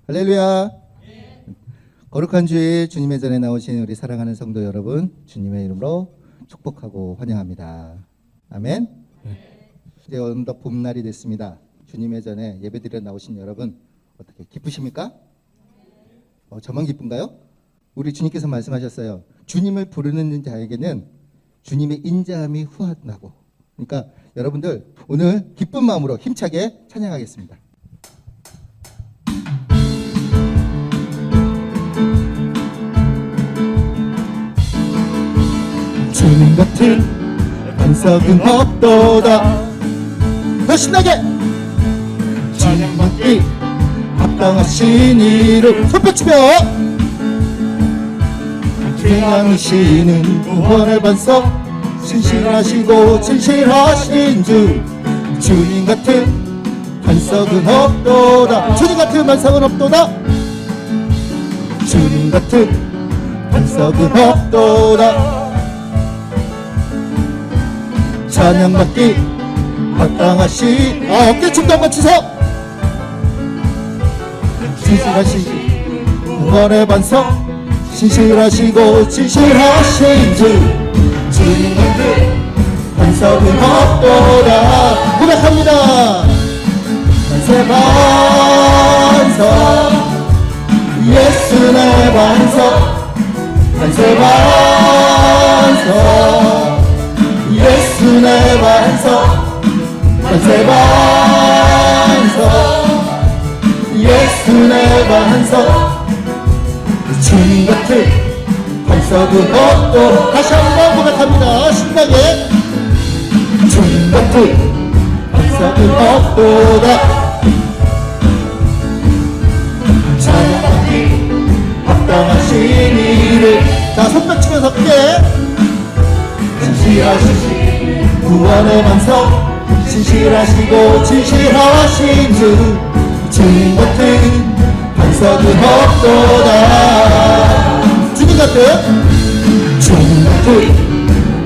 할렐루야. 거룩한 주일 주님의 전에 나오신 우리 사랑하는 성도 여러분, 주님의 이름으로 축복하고 환영합니다. 아멘. 이제 어느덧 봄날이 됐습니다. 주님의 전에 예배드려 나오신 여러분 어떻게 기쁘십니까? 저만 기쁜가요? 우리 주님께서 말씀하셨어요. 주님을 부르는 자에게는 주님의 인자함이 후하다고. 그러니까 여러분들 오늘 기쁜 마음으로 힘차게 찬양하겠습니다. 주님 같은 반석은 없도다. 더 신나게 찬양받기 합당하신 이름 손뼉치며 행함이시는 구원의 반석 신실하시고 진실하신 주 주님 같은 반석은 없도다. 주님 같은 반석은 없도다. 주님 같은 반석은 없도다. 찬양받기 마땅하신 어깨춤도 한번 치서 진실하신 구원의 반석 신실하시고 진실하신 주 주님 같은 반석은 없도다. 고백합니다. 만세 반석 예수 내 반석 만세 반석 예수 내 반석 만세 반석 예수 내 반석 주님 같은 반석은 없도. 다시 한번 고백합니다. 신나게. 주님 같은 반석은 없도다. 찬양받기 합당하신 이를. 자, 손뼉 치면서 함께. 진실하시신 구원의 반석 진실하시고 진실하신 주 주님 같은 반석은 없도다. 주님 같은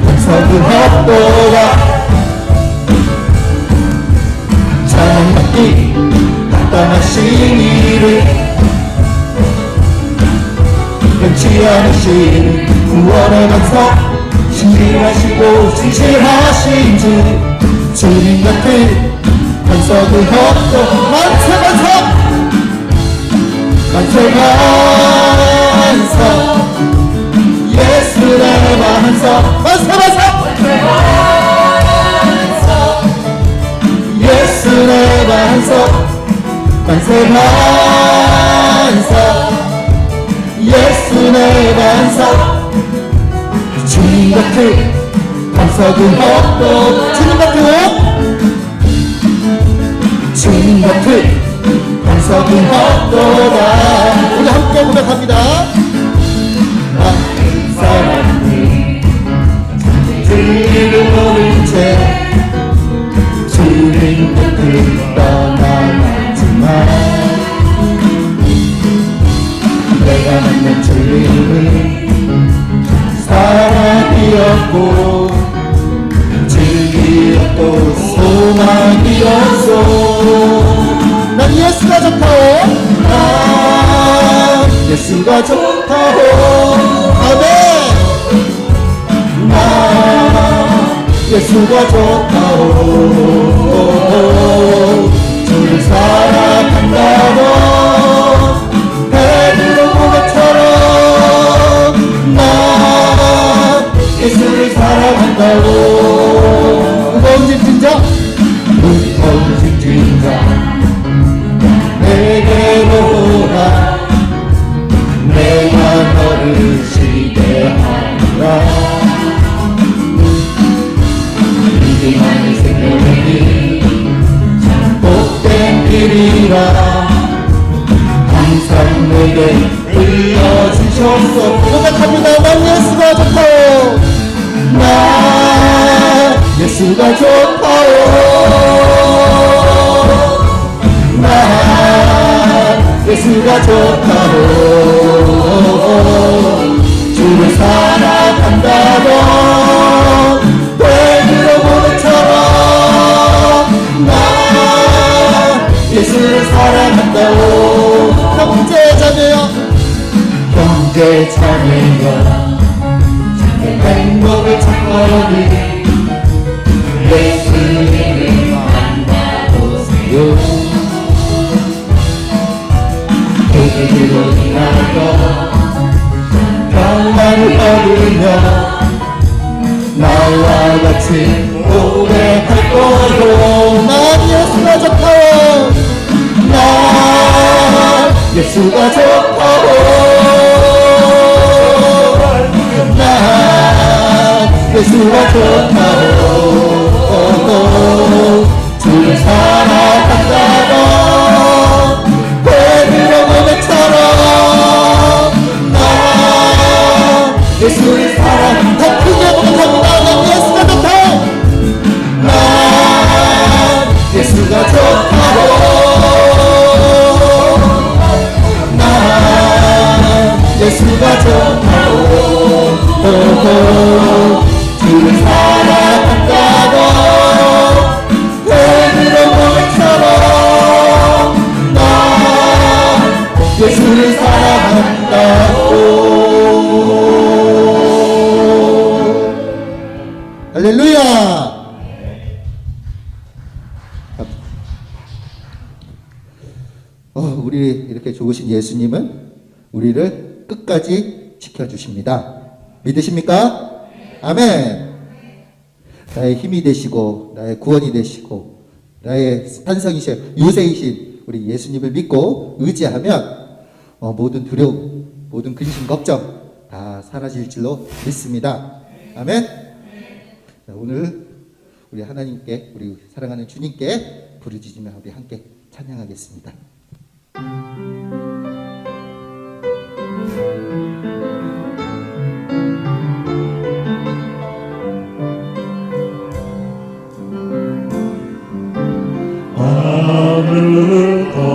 반석은 없도다. 찬양받기 합당하신 이를 변치 않으신 구원의 반석 진실하시고 진실하신 주 주님 같은 반석은 없도. 만세 반석 만세 반석 예수 내 반석 만세 반석 예수 내 반석 만세 반석 예수 내 반석 주님 같은 반석은 없도. 주님 같은 반석은 없도다. 우리 함께 고백합니다. 많은 사람들 주님을 모른 채 주님 곁을 떠나갔지만 내가 만난 주님은 사랑이었고 진리였고 소망이었소. 난 예수가 좋다오. 난 예수가 좋다오. 아멘. 난 예수가 좋다오. 주를 사랑한다고 베드로 고백처럼 난 예수를 사랑한다고. 무거운 짐진자 내게로 오라. 내가 너를 시대하라. 믿음만이 생명의 길 복된 길이라. 항상 내게 들려주셨소. 고백합니다. 난 예수가 좋다오. 난 예수가 좋다오. 난 예수가 좋다오. 주를 사랑한다고 베드로 고백처럼 난 예수를 사랑한다고. 형제 자매여 형제 자매여 행복을 찾거니 예수님을 만나보세요. 그들로 인하여 평안을 얻으며 나와 같이 고백할 거요. 난 예수가 좋다오. 난 예수가 좋다오. 난 예수가 좋다오. 주를 사랑한다고 베드로 고백처럼 난 예수를 사랑한다. 크게 고백합니다. 난 예수가 좋다오. 난 예수가 좋다오. 난 예수가 좋다오. 주를 사랑한다고 베드로 고백처럼 난 예수를 사랑한다고. 할렐루야. 좋으신 예수님은 우리를 끝까지 지켜주십니다. 믿으십니까? 아멘. 나의 힘이 되시고 나의 구원이 되시고 나의 산성이신 유세이신 우리 예수님을 믿고 의지하면 모든 두려움, 모든 근심, 걱정 다 사라질 줄로 믿습니다. 아멘. 자, 오늘 우리 하나님께, 우리 사랑하는 주님께 부르짖으며 우리 함께 찬양하겠습니다.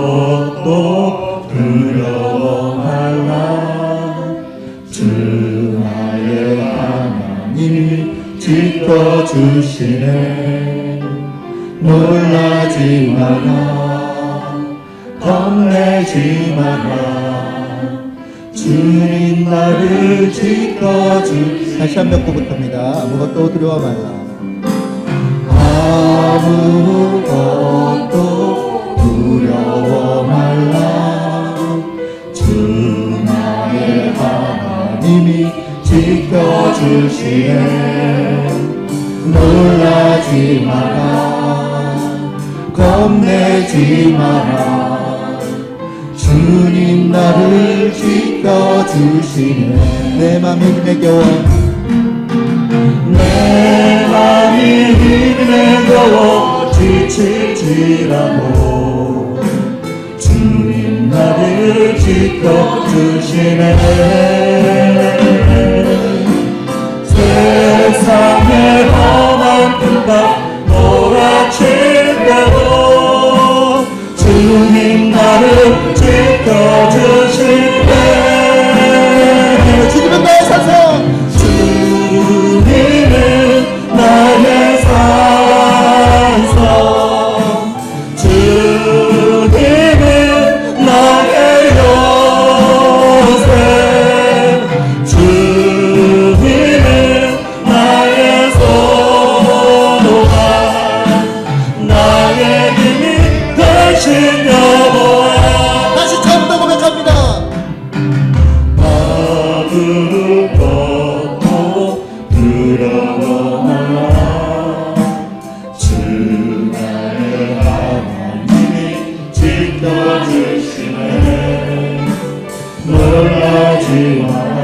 아무것도 두려워 말라. 주 나의 하나님이 지켜주시네. 놀라지 마라, 겁내지 마라. 주님 나를 지켜주시네. 다시 한 몇 구부터입니다. 아무것도 두려워 말라. 아무것도 두려워 말라. 주 나의 하나님이 지켜주시네. 놀라지 마라, 겁내지 마라. 주님 나를 지켜주시네. 내 맘이 힘에 겨워 내 맘이 힘에 겨워 지칠지라도 주님 나를 지켜주시네. 세상의 험한 풍파 몰아칠 때도 주님 나를 지켜주시네. 주님은 나의 산성, 주님은 나의 산성, 주님은 나의 요새, 주님은 나의 소망, 나의 힘이 되신 여호와. 다시 처음부터 고백합니다. 아무것도 두려워 말라. 주 나의 하나님이 지켜주시네. 놀라지 마라,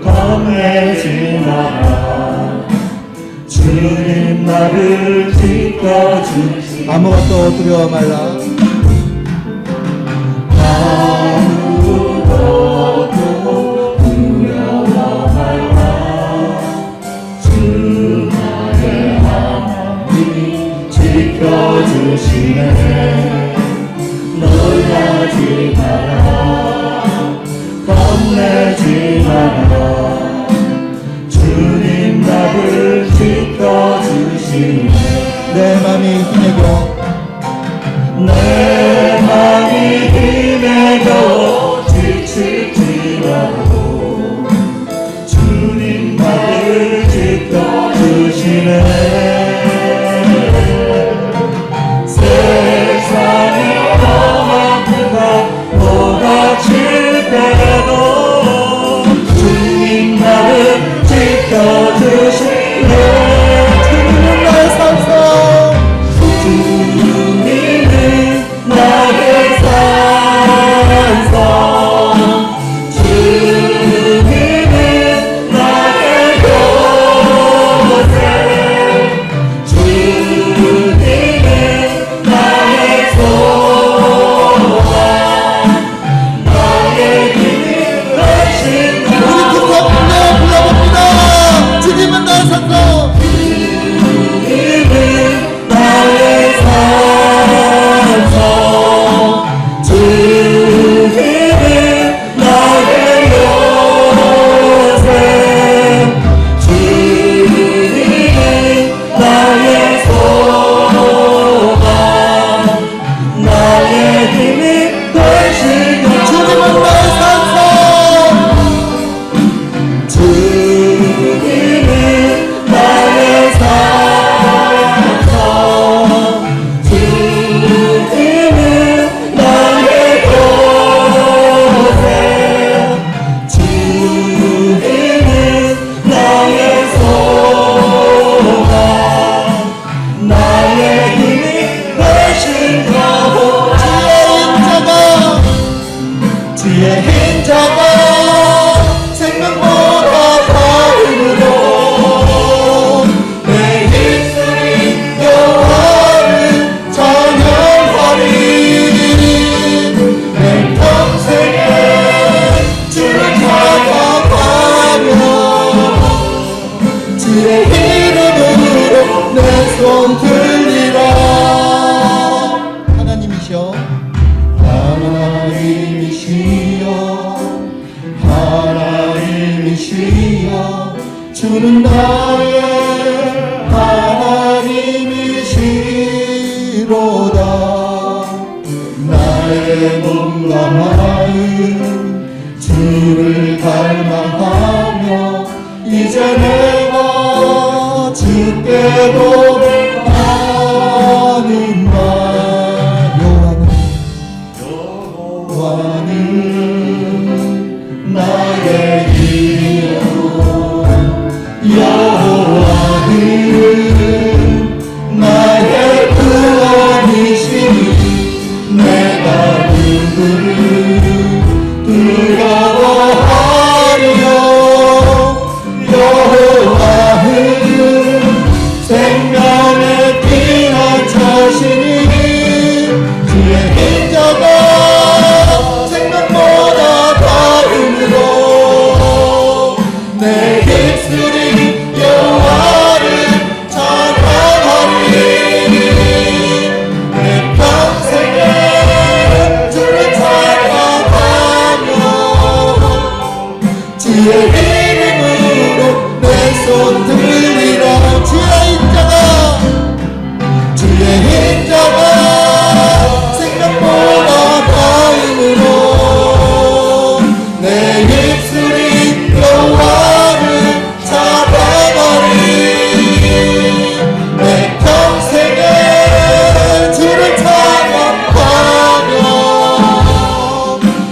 겁내지 마라. 주님 나를 지켜주시네. 아무것도 두려워 말라. 아무것도 두려워 말라. 주 나의 하나님이 지켜주시네. 놀라지 마라, 겁내지 마라. 주님 나를 지켜주시네. 내 맘이 힘에 겨워 내 맘이 힘에 겨워 지칠지라도 주님 나를 지켜주시네. 세상의 험한 풍파 몰아칠 때도 주님 나를 지켜주시네. 주님은 나의 산성, 주님은 나의 산성, 주님은 나의 요새, 주님은 나의 소망, 나의 힘이 되신 우리 두손 불러봅니다. 주님은 나의 산성, 주님은 나의 산성, 주님은 나의 요새, 주님은 나의 소망, 나의 힘이 되신 주님은 나의 산성, 주님은 나의 산성, 주님은 나의 요새, 손 들리라. 하나님이시여 하나님이시여 하나님이시여 주는 나의 하나님이시로다. 나의 몸과 마음 주를 갈망하며 이제 내가 주께 고백하는 말. 여호와는 나의 이름, 여호와는 나의 구원이시니 내가 누구를 두려워하리요. 여호와는 생명의 피난처시니 주의 인자가 생명보다 다음으로 내 입술이 여호와를 찬양하리. 내 평생에 주를 찬양하며 주의 이름으로 내 손 들리라. 주의 인자가 생명보다 다음으로 내 입술이 여호와를 찬양하리. 내 평생에 주를 찬양하며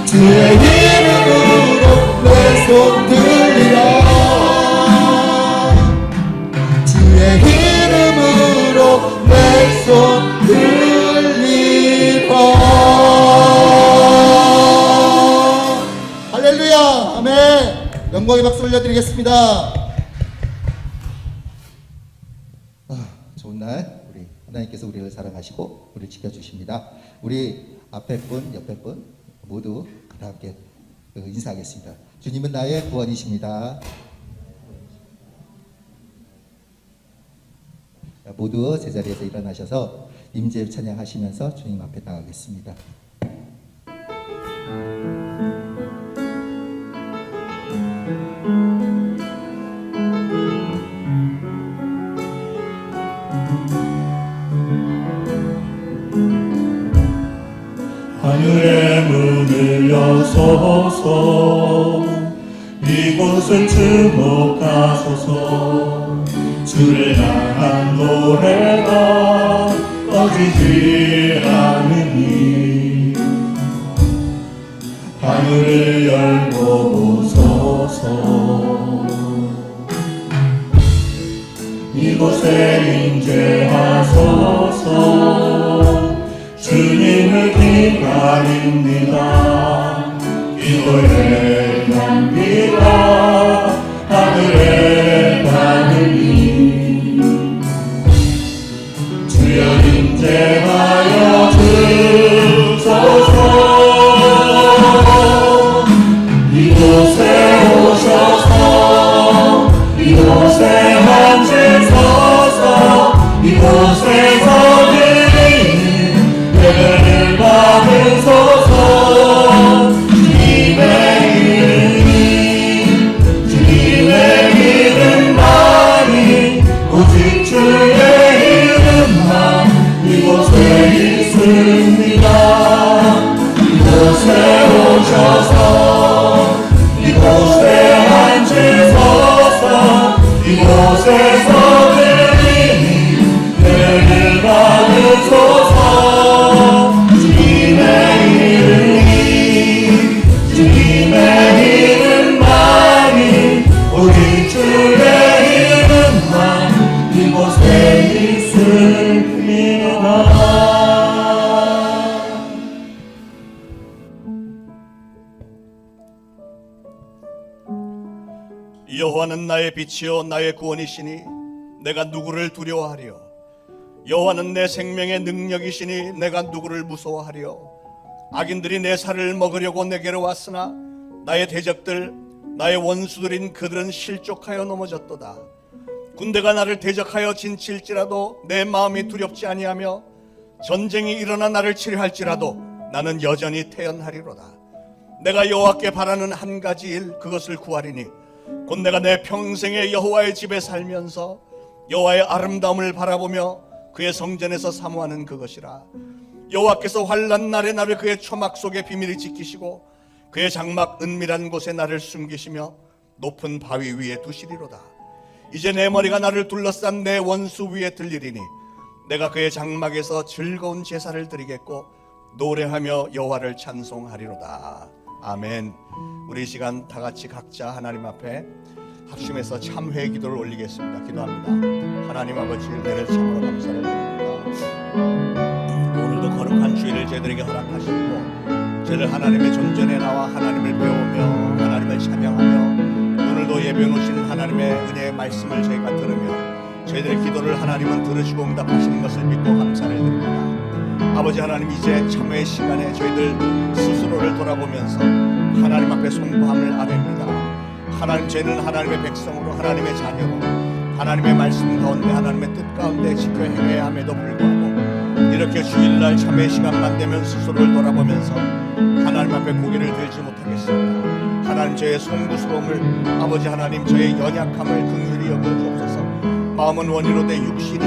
주의 이름으로 내 손 들리라. 주의 이름으로 내 손 들리라. 할렐루야. 아멘. 영광의 박수 올려드리겠습니다. 좋은 날 우리 하나님께서 우리를 사랑하시고 우리를 지켜주십니다. 우리 앞에 분 옆에 분 모두 다 함께 인사하겠습니다. 주님은 나의 구원이십니다. 모두 제자리에서 일어나셔서 임재 찬양하시면서 주님 앞에 나가겠습니다. 하늘의 문을 여소서 이곳을 주목하소서. 주를 향한 노래가 꺼지지 않으니 하늘을 열고 보소서. 이곳에 임재하소서. 주님을 기다립니다. 기도의 향기가 하늘에 닿으니 주여 임재하여 주소서. 이곳에 오셔서 이곳에 앉으소서. 이곳에서 드리는 예배를 받으소서. 주님의 이름만이 오직 주의 이름만 이곳에 있습니다. 이곳에 오셔서 이곳에 앉으소서. 이곳에서 드리는 예배를 받으소서. 주님의 이름만이 오직 주의 이름만 이곳에 있습니다. 여호와는 나의 빛이요 나의 구원이시니 내가 누구를 두려워하리요. 여호와는 내 생명의 능력이시니 내가 누구를 무서워하리요. 악인들이 내 살을 먹으려고 내게로 왔으나 나의 대적들 나의 원수들인 그들은 실족하여 넘어졌도다. 군대가 나를 대적하여 진칠지라도 내 마음이 두렵지 아니하며 전쟁이 일어나 나를 치료할지라도 나는 여전히 태연하리로다. 내가 여호와께 바라는 한 가지 일, 그것을 구하리니 곧 내가 내 평생에 여호와의 집에 살면서 여호와의 아름다움을 바라보며 그의 성전에서 사모하는 그것이라. 여호와께서 환난 날에 나를 그의 초막 속에 비밀히 지키시고 그의 장막 은밀한 곳에 나를 숨기시며 높은 바위 위에 두시리로다. 이제 내 머리가 나를 둘러싼 내 원수 위에 들리리니 내가 그의 장막에서 즐거운 제사를 드리겠고 노래하며 여호와를 찬송하리로다. 아멘. 우리 이 시간 다 같이 각자 하나님 앞에 합심해서 참회 기도를 올리겠습니다. 기도합니다. 하나님 아버지, 은혜를 참으로 감사를 드립니다. 오늘도 거룩한 주일을 저희들에게 허락하시고 저희들 하나님의 존전에 나와 하나님을 배우며 하나님을 찬양하며 오늘도 예배 놓으신 하나님의 은혜의 말씀을 저희가 들으며 저희들의 기도를 하나님은 들으시고 응답하시는 것을 믿고 감사를 드립니다. 아버지 하나님, 이제 참회의 시간에 저희들 스스로를 돌아보면서 하나님 앞에 송구함을 아뢰입니다. 하나님, 저희는 하나님의 백성으로 하나님의 자녀로 하나님의 말씀 가운데 하나님의 뜻 가운데 지켜 행해야 함에도 불구하고 이렇게 주일날 참회의 시간만 되면 스스로를 돌아보면서 하나님 앞에 고개를 들지 못하겠습니다. 하나님, 저의 송구스러움을 아버지 하나님, 저의 연약함을 긍휼히 여겨 주옵소서. 마음은 원이로 내 육신이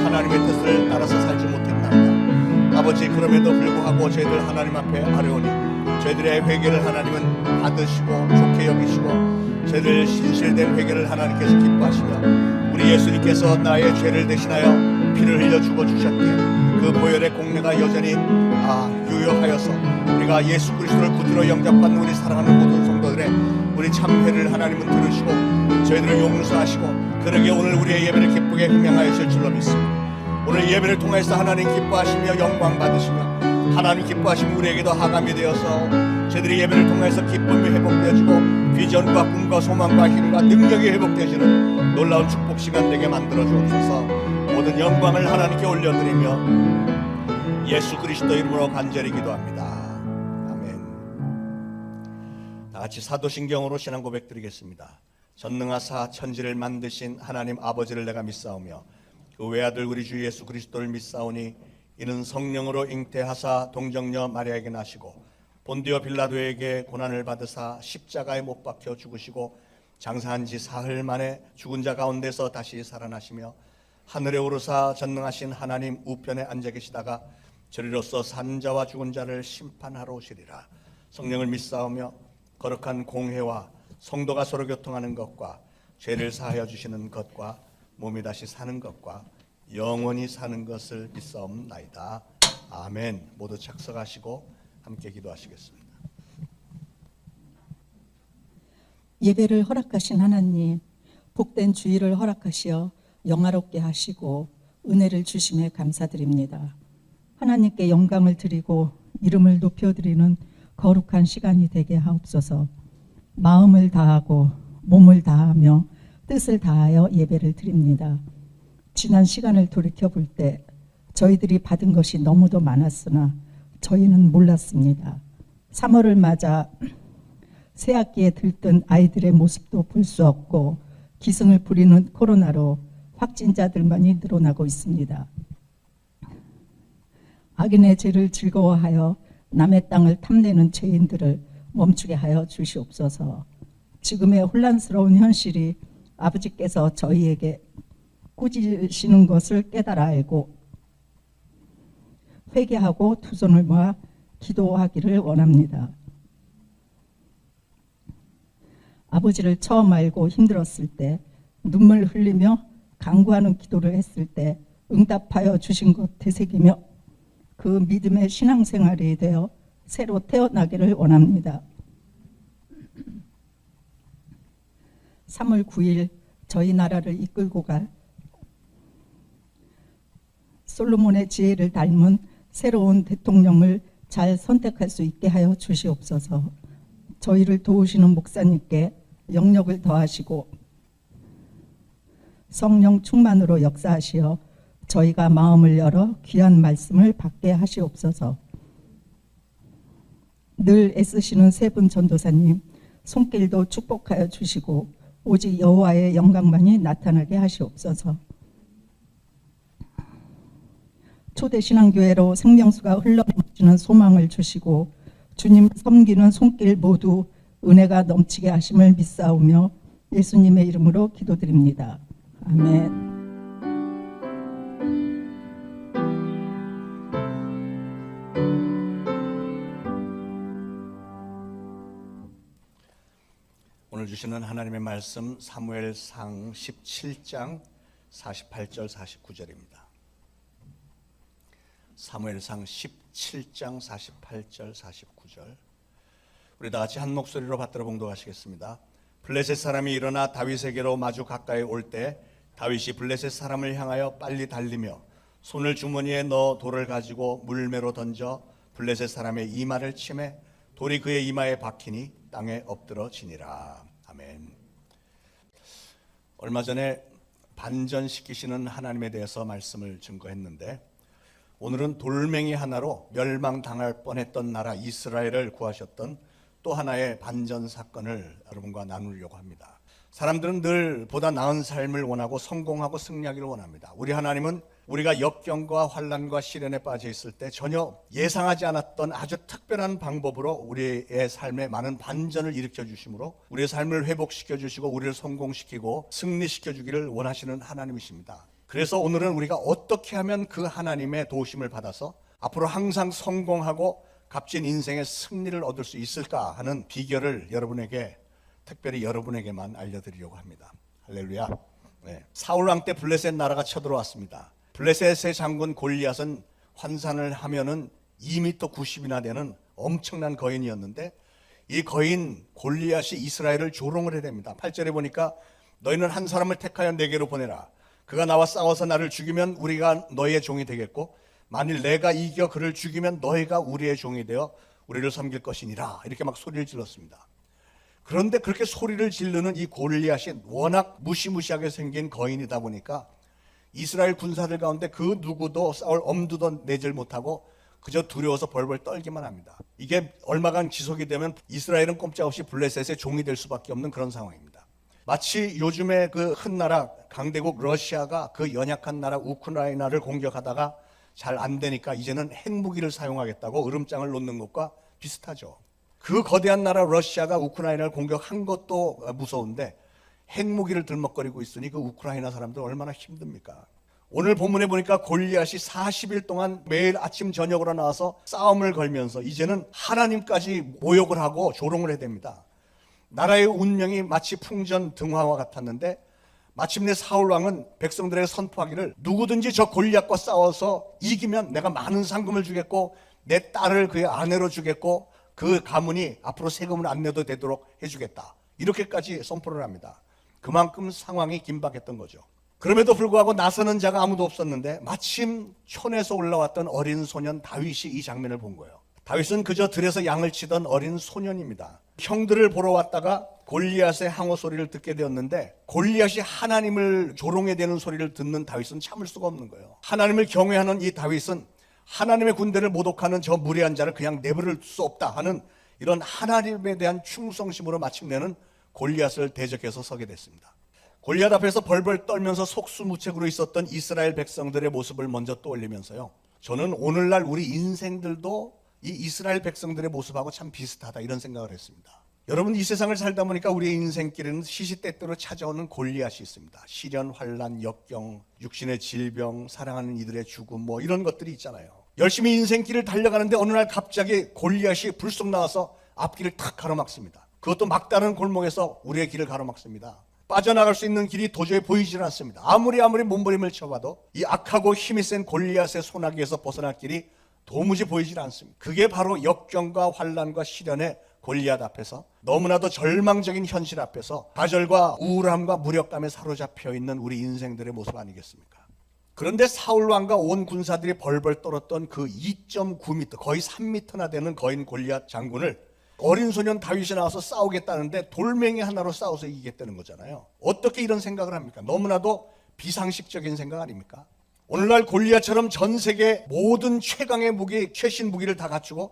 하나님의 뜻을 따라서 살지 못했나이다. 아버지, 그럼에도 불구하고 저희들 하나님 앞에 아뢰오니 저희들의 회개를 하나님은 받으시고 좋게 여기시고 저희들 신실된 회개를 하나님께서 기뻐하시며 우리 예수님께서 나의 죄를 대신하여 피를 흘려 죽어주셨기에 그 보혈의 공로가 여전히 유효하여서 우리가 예수 그리스도를 구주로 영접받는 우리 사랑하는 모든 성도들의 우리 참회를 하나님은 들으시고 저희들을 용서하시고 그러게 오늘 우리의 예배를 기쁘게 흥명하여 줄로 믿습니다. 오늘 예배를 통해서 하나님 기뻐하시며 영광 받으시며 하나님 기뻐하시면 우리에게도 하감이 되어서 저희들이 예배를 통해서 기쁨이 회복되어지고 비전과 꿈과 소망과 힘과 능력이 회복되어지는 놀라운 축복 시간 되게 만들어 주옵소서. 모든 영광을 하나님께 올려드리며 예수 그리스도 이름으로 간절히 기도합니다. 아멘. 다 같이 사도신경으로 신앙 고백 드리겠습니다. 전능하사 천지를 만드신 하나님 아버지를 내가 믿사오며 그 외아들 우리 주 예수 그리스도를 믿사오니 이는 성령으로 잉태하사 동정녀 마리아에게 나시고 본디오 빌라도에게 고난을 받으사 십자가에 못 박혀 죽으시고 장사한 지 사흘 만에 죽은 자 가운데서 다시 살아나시며 하늘에 오르사 전능하신 하나님 우편에 앉아 계시다가 저리로서 산 자와 죽은 자를 심판하러 오시리라. 성령을 믿사오며 거룩한 공회와 성도가 서로 교통하는 것과 죄를 사하여 주시는 것과 몸이 다시 사는 것과 영원히 사는 것을 믿사옵나이다. 아멘. 모두 착석하시고 함께 기도하시겠습니다. 예배를 허락하신 하나님, 복된 주일을 허락하시어 영화롭게 하시고 은혜를 주심에 감사드립니다. 하나님께 영광을 드리고 이름을 높여드리는 거룩한 시간이 되게 하옵소서. 마음을 다하고 몸을 다하며 뜻을 다하여 예배를 드립니다. 지난 시간을 돌이켜볼 때 저희들이 받은 것이 너무도 많았으나 저희는 몰랐습니다. 3월을 맞아 새학기에 들뜬 아이들의 모습도 볼 수 없고 기승을 부리는 코로나로 확진자들만이 늘어나고 있습니다. 악인의 죄를 즐거워하여 남의 땅을 탐내는 죄인들을 멈추게 하여 주시옵소서. 지금의 혼란스러운 현실이 아버지께서 저희에게 꾸짖으시는 것을 깨달아 알고 회개하고 두 손을 모아 기도하기를 원합니다. 아버지를 처음 알고 힘들었을 때 눈물 흘리며 간구하는 기도를 했을 때 응답하여 주신 것 되새기며 그 믿음의 신앙생활이 되어 새로 태어나기를 원합니다. 3월 9일 저희 나라를 이끌고 갈 솔로몬의 지혜를 닮은 새로운 대통령을 잘 선택할 수 있게 하여 주시옵소서. 저희를 도우시는 목사님께 영력을 더하시고 성령 충만으로 역사하시어 저희가 마음을 열어 귀한 말씀을 받게 하시옵소서. 늘 애쓰시는 세 분 전도사님 손길도 축복하여 주시고 오직 여호와의 영광만이 나타나게 하시옵소서. 초대신앙교회로 생명수가 흘러넘치는 소망을 주시고 주님 섬기는 손길 모두 은혜가 넘치게 하심을 믿사오며 예수님의 이름으로 기도드립니다. 아멘. 오늘 주시는 하나님의 말씀 사무엘상 17장 48절 49절입니다. 사무엘상 17장 48절 49절. 우리 다 같이 한 목소리로 받들어 봉독하시겠습니다. 블레셋 사람이 일어나 다윗에게로 마주 가까이 올 때 다윗이 블레셋 사람을 향하여 빨리 달리며 손을 주머니에 넣어 돌을 가지고 물매로 던져 블레셋 사람의 이마를 치매 돌이 그의 이마에 박히니 땅에 엎드러지니라. 아멘. 얼마 전에 반전시키시는 하나님에 대해서 말씀을 증거했는데 오늘은 돌멩이 하나로 멸망당할 뻔했던 나라 이스라엘을 구하셨던 또 하나의 반전 사건을 여러분과 나누려고 합니다. 사람들은 늘 보다 나은 삶을 원하고 성공하고 승리하기를 원합니다. 우리 하나님은 우리가 역경과 환난과 시련에 빠져 있을 때 전혀 예상하지 않았던 아주 특별한 방법으로 우리의 삶에 많은 반전을 일으켜 주심으로 우리의 삶을 회복시켜 주시고 우리를 성공시키고 승리시켜 주기를 원하시는 하나님이십니다. 그래서 오늘은 우리가 어떻게 하면 그 하나님의 도우심을 받아서 앞으로 항상 성공하고 값진 인생의 승리를 얻을 수 있을까 하는 비결을 여러분에게 특별히 여러분에게만 알려드리려고 합니다. 할렐루야. 네. 사울 왕 때 블레셋 나라가 쳐들어왔습니다. 블레셋의 장군 골리앗은 환산을 하면은 2m 90이나 되는 엄청난 거인이었는데 이 거인 골리앗이 이스라엘을 조롱을 해야 됩니다. 8절에 보니까 너희는 한 사람을 택하여 내게로 보내라. 그가 나와 싸워서 나를 죽이면 우리가 너희의 종이 되겠고 만일 내가 이겨 그를 죽이면 너희가 우리의 종이 되어 우리를 섬길 것이니라. 이렇게 막 소리를 질렀습니다. 그런데 그렇게 소리를 지르는 이 골리앗이 워낙 무시무시하게 생긴 거인이다 보니까 이스라엘 군사들 가운데 그 누구도 싸울 엄두도 내질 못하고 그저 두려워서 벌벌 떨기만 합니다. 이게 얼마간 지속이 되면 이스라엘은 꼼짝없이 블레셋의 종이 될 수밖에 없는 그런 상황입니다. 마치 요즘에 그 큰 나라 강대국 러시아가 그 연약한 나라 우크라이나를 공격하다가 잘 안 되니까 이제는 핵무기를 사용하겠다고 으름장을 놓는 것과 비슷하죠. 그 거대한 나라 러시아가 우크라이나를 공격한 것도 무서운데 핵무기를 들먹거리고 있으니 그 우크라이나 사람들 얼마나 힘듭니까? 오늘 본문에 보니까 골리앗이 40일 동안 매일 아침 저녁으로 나와서 싸움을 걸면서 이제는 하나님까지 모욕을 하고 조롱을 해야 됩니다. 나라의 운명이 마치 풍전 등화와 같았는데 마침내 사울 왕은 백성들에게 선포하기를 누구든지 저 골리앗과 싸워서 이기면 내가 많은 상금을 주겠고 내 딸을 그의 아내로 주겠고 그 가문이 앞으로 세금을 안 내도 되도록 해주겠다. 이렇게까지 선포를 합니다. 그만큼 상황이 긴박했던 거죠. 그럼에도 불구하고 나서는 자가 아무도 없었는데 마침 촌에서 올라왔던 어린 소년 다윗이 이 장면을 본 거예요. 다윗은 그저 들에서 양을 치던 어린 소년입니다. 형들을 보러 왔다가 골리앗의 항호 소리를 듣게 되었는데 골리앗이 하나님을 조롱해 대는 소리를 듣는 다윗은 참을 수가 없는 거예요. 하나님을 경외하는 이 다윗은 하나님의 군대를 모독하는 저 무례한 자를 그냥 내버릴 수 없다 하는 이런 하나님에 대한 충성심으로 마침내는 골리앗을 대적해서 서게 됐습니다. 골리앗 앞에서 벌벌 떨면서 속수무책으로 있었던 이스라엘 백성들의 모습을 먼저 떠올리면서요, 저는 오늘날 우리 인생들도 이 이스라엘 백성들의 모습하고 참 비슷하다 이런 생각을 했습니다. 여러분, 이 세상을 살다 보니까 우리의 인생길에는 시시때때로 찾아오는 골리앗이 있습니다. 시련, 환난, 역경, 육신의 질병, 사랑하는 이들의 죽음, 뭐 이런 것들이 있잖아요. 열심히 인생길을 달려가는데 어느 날 갑자기 골리앗이 불쑥 나와서 앞길을 탁 가로막습니다. 그것도 막다른 골목에서 우리의 길을 가로막습니다. 빠져나갈 수 있는 길이 도저히 보이질 않습니다. 아무리 몸부림을 쳐봐도 이 악하고 힘이 센 골리앗의 소나기에서 벗어날 길이 도무지 보이질 않습니다. 그게 바로 역경과 환난과 시련의 골리앗 앞에서, 너무나도 절망적인 현실 앞에서 좌절과 우울함과 무력감에 사로잡혀 있는 우리 인생들의 모습 아니겠습니까? 그런데 사울 왕과 온 군사들이 벌벌 떨었던 그 2.9m, 거의 3m나 되는 거인 골리앗 장군을 어린 소년 다윗이 나와서 싸우겠다는데 돌멩이 하나로 싸워서 이기겠다는 거잖아요. 어떻게 이런 생각을 합니까? 너무나도 비상식적인 생각 아닙니까? 오늘날 골리앗처럼 전 세계 모든 최강의 무기, 최신 무기를 다 갖추고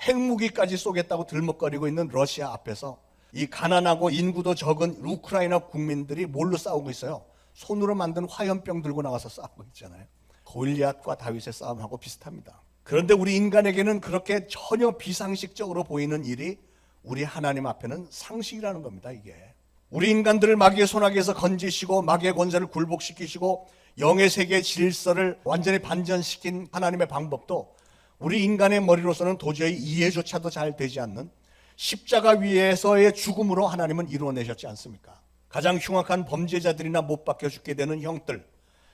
핵무기까지 쏘겠다고 들먹거리고 있는 러시아 앞에서 이 가난하고 인구도 적은 우크라이나 국민들이 뭘로 싸우고 있어요? 손으로 만든 화염병 들고 나가서 싸우고 있잖아요. 골리앗과 다윗의 싸움하고 비슷합니다. 그런데 우리 인간에게는 그렇게 전혀 비상식적으로 보이는 일이 우리 하나님 앞에는 상식이라는 겁니다. 이게 우리 인간들을 마귀의 손아귀에서 건지시고 마귀의 권세를 굴복시키시고 영의 세계의 질서를 완전히 반전시킨 하나님의 방법도 우리 인간의 머리로서는 도저히 이해조차도 잘 되지 않는 십자가 위에서의 죽음으로 하나님은 이루어내셨지 않습니까? 가장 흉악한 범죄자들이나 못 박혀 죽게 되는 형들,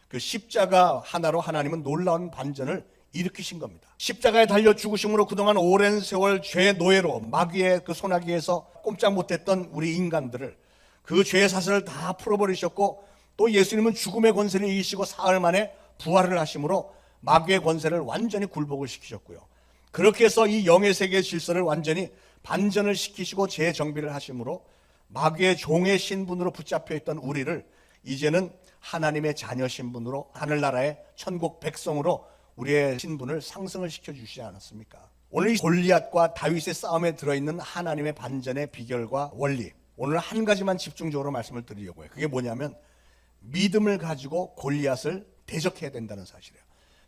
그 십자가 하나로 하나님은 놀라운 반전을 일으키신 겁니다. 십자가에 달려 죽으심으로 그동안 오랜 세월 죄의 노예로 마귀의 그 손아귀에서 꼼짝 못했던 우리 인간들을 그 죄의 사슬을 다 풀어버리셨고, 또 예수님은 죽음의 권세를 이기시고 사흘 만에 부활을 하심으로 마귀의 권세를 완전히 굴복을 시키셨고요. 그렇게 해서 이 영의 세계의 질서를 완전히 반전을 시키시고 재정비를 하심으로 마귀의 종의 신분으로 붙잡혀 있던 우리를 이제는 하나님의 자녀 신분으로 하늘나라의 천국 백성으로 우리의 신분을 상승을 시켜주시지 않았습니까? 오늘 이 골리앗과 다윗의 싸움에 들어있는 하나님의 반전의 비결과 원리, 오늘 한 가지만 집중적으로 말씀을 드리려고 해요. 그게 뭐냐면 믿음을 가지고 골리앗을 대적해야 된다는 사실이에요.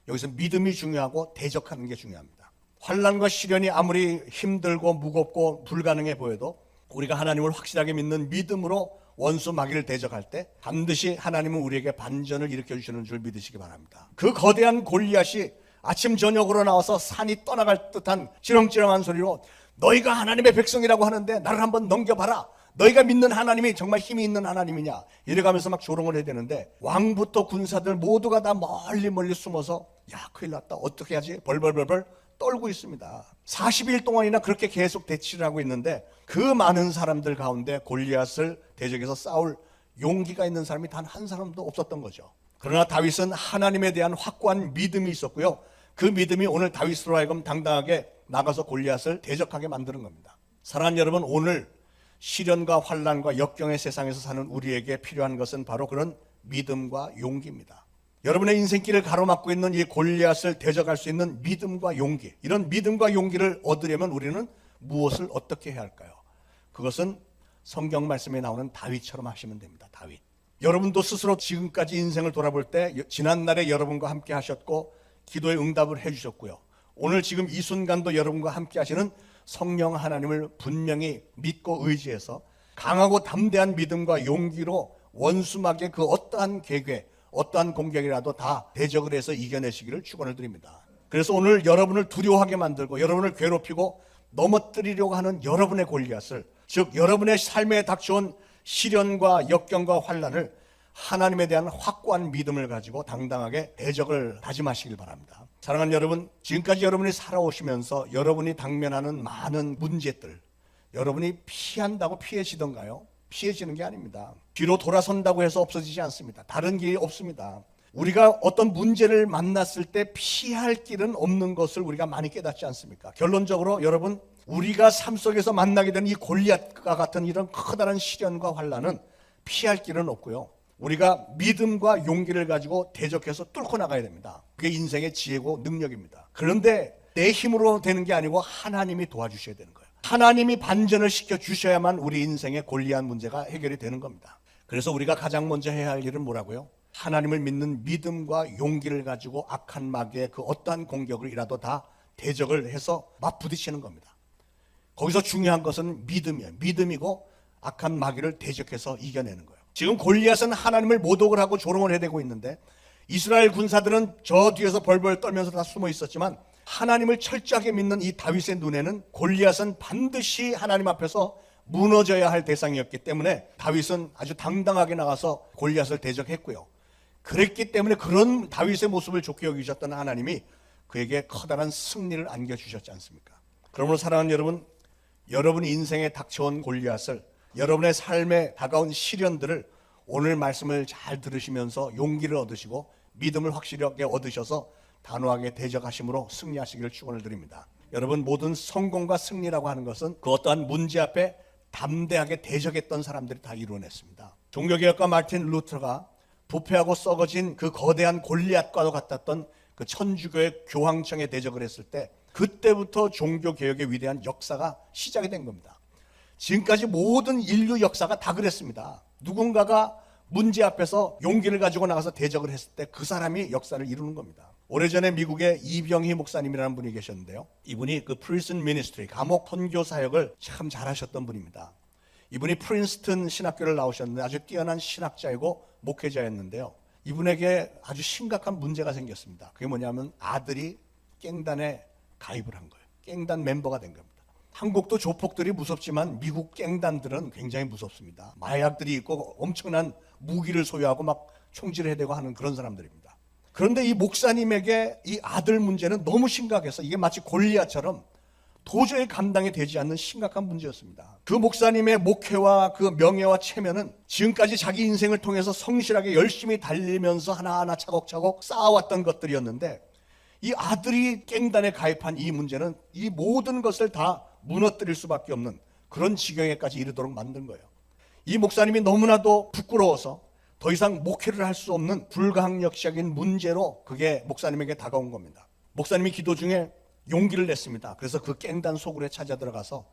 여기서 믿음이 중요하고 대적하는 게 중요합니다. 환난과 시련이 아무리 힘들고 무겁고 불가능해 보여도 우리가 하나님을 확실하게 믿는 믿음으로 원수 마귀를 대적할 때 반드시 하나님은 우리에게 반전을 일으켜주시는 줄 믿으시기 바랍니다. 그 거대한 골리앗이 아침 저녁으로 나와서 산이 떠나갈 듯한 지렁지렁한 소리로 너희가 하나님의 백성이라고 하는데 나를 한번 넘겨봐라. 너희가 믿는 하나님이 정말 힘이 있는 하나님이냐 이래가면서 막 조롱을 해야 되는데 왕부터 군사들 모두가 다 멀리 숨어서 야 큰일 났다 어떻게 하지 벌벌 떨고 있습니다. 40일 동안이나 그렇게 계속 대치를 하고 있는데 그 많은 사람들 가운데 골리앗을 대적해서 싸울 용기가 있는 사람이 단 한 사람도 없었던 거죠. 그러나 다윗은 하나님에 대한 확고한 믿음이 있었고요. 그 믿음이 오늘 다윗으로 하여금 당당하게 나가서 골리앗을 대적하게 만드는 겁니다. 사랑하는 여러분, 오늘 시련과 환난과 역경의 세상에서 사는 우리에게 필요한 것은 바로 그런 믿음과 용기입니다. 여러분의 인생길을 가로막고 있는 이 골리앗을 대적할 수 있는 믿음과 용기, 이런 믿음과 용기를 얻으려면 우리는 무엇을 어떻게 해야 할까요? 그것은 성경 말씀에 나오는 다윗처럼 하시면 됩니다. 다윗. 여러분도 스스로 지금까지 인생을 돌아볼 때 지난날에 여러분과 함께 하셨고 기도에 응답을 해주셨고요. 오늘 지금 이 순간도 여러분과 함께 하시는 성령 하나님을 분명히 믿고 의지해서 강하고 담대한 믿음과 용기로 원수막의 그 어떠한 계획, 어떠한 공격이라도 다 대적을 해서 이겨내시기를 축원을 드립니다. 그래서 오늘 여러분을 두려워하게 만들고 여러분을 괴롭히고 넘어뜨리려고 하는 여러분의 골리앗을, 즉 여러분의 삶에 닥쳐온 시련과 역경과 환난을 하나님에 대한 확고한 믿음을 가지고 당당하게 대적을 다짐하시길 바랍니다. 사랑하는 여러분, 지금까지 여러분이 살아오시면서 여러분이 당면하는 많은 문제들, 여러분이 피한다고 피해지던가요? 피해지는 게 아닙니다. 뒤로 돌아선다고 해서 없어지지 않습니다. 다른 길이 없습니다. 우리가 어떤 문제를 만났을 때 피할 길은 없는 것을 우리가 많이 깨닫지 않습니까? 결론적으로 여러분, 우리가 삶 속에서 만나게 되는 이 골리앗과 같은 이런 커다란 시련과 환난은 피할 길은 없고요. 우리가 믿음과 용기를 가지고 대적해서 뚫고 나가야 됩니다. 그게 인생의 지혜고 능력입니다. 그런데 내 힘으로 되는 게 아니고 하나님이 도와주셔야 되는 거예요. 하나님이 반전을 시켜주셔야만 우리 인생의 골리앗 문제가 해결이 되는 겁니다. 그래서 우리가 가장 먼저 해야 할 일은 뭐라고요? 하나님을 믿는 믿음과 용기를 가지고 악한 마귀의 그 어떠한 공격을이라도 다 대적을 해서 맞부딪히는 겁니다. 거기서 중요한 것은 믿음이에요. 믿음이고 악한 마귀를 대적해서 이겨내는 거예요. 지금 골리앗은 하나님을 모독을 하고 조롱을 해대고 있는데 이스라엘 군사들은 저 뒤에서 벌벌 떨면서 다 숨어 있었지만 하나님을 철저하게 믿는 이 다윗의 눈에는 골리앗은 반드시 하나님 앞에서 무너져야 할 대상이었기 때문에 다윗은 아주 당당하게 나가서 골리앗을 대적했고요. 그랬기 때문에 그런 다윗의 모습을 좋게 여기셨던 하나님이 그에게 커다란 승리를 안겨주셨지 않습니까? 그러므로 사랑하는 여러분, 여러분이 인생에 닥쳐온 골리앗을, 여러분의 삶에 다가온 시련들을 오늘 말씀을 잘 들으시면서 용기를 얻으시고 믿음을 확실하게 얻으셔서 단호하게 대적하심으로 승리하시기를 축원을 드립니다. 여러분, 모든 성공과 승리라고 하는 것은 그 어떠한 문제 앞에 담대하게 대적했던 사람들이 다 이루어냈습니다. 종교개혁가 마틴 루터가 부패하고 썩어진 그 거대한 골리앗과도 같았던 그 천주교의 교황청에 대적을 했을 때 그때부터 종교개혁의 위대한 역사가 시작이 된 겁니다. 지금까지 모든 인류 역사가 다 그랬습니다. 누군가가 문제 앞에서 용기를 가지고 나가서 대적을 했을 때 그 사람이 역사를 이루는 겁니다. 오래전에 미국에 이병희 목사님이라는 분이 계셨는데요. 이분이 그 프리즌 미니스트리, 감옥 선교 사역을 참 잘하셨던 분입니다. 이분이 프린스턴 신학교를 나오셨는데 아주 뛰어난 신학자이고 목회자였는데요. 이분에게 아주 심각한 문제가 생겼습니다. 그게 뭐냐면 아들이 갱단에 가입을 한 거예요. 갱단 멤버가 된 겁니다. 한국도 조폭들이 무섭지만 미국 갱단들은 굉장히 무섭습니다. 마약들이 있고 엄청난 무기를 소유하고 막 총질을 해대고 하는 그런 사람들입니다. 그런데 이 목사님에게 이 아들 문제는 너무 심각해서 이게 마치 골리앗처럼 도저히 감당이 되지 않는 심각한 문제였습니다. 그 목사님의 목회와 그 명예와 체면은 지금까지 자기 인생을 통해서 성실하게 열심히 달리면서 하나하나 차곡차곡 쌓아왔던 것들이었는데 이 아들이 갱단에 가입한 이 문제는 이 모든 것을 다 무너뜨릴 수밖에 없는 그런 지경에까지 이르도록 만든 거예요. 이 목사님이 너무나도 부끄러워서 더 이상 목회를 할 수 없는 불가항력적인 문제로 그게 목사님에게 다가온 겁니다. 목사님이 기도 중에 용기를 냈습니다. 그래서 그 갱단 속으로 찾아 들어가서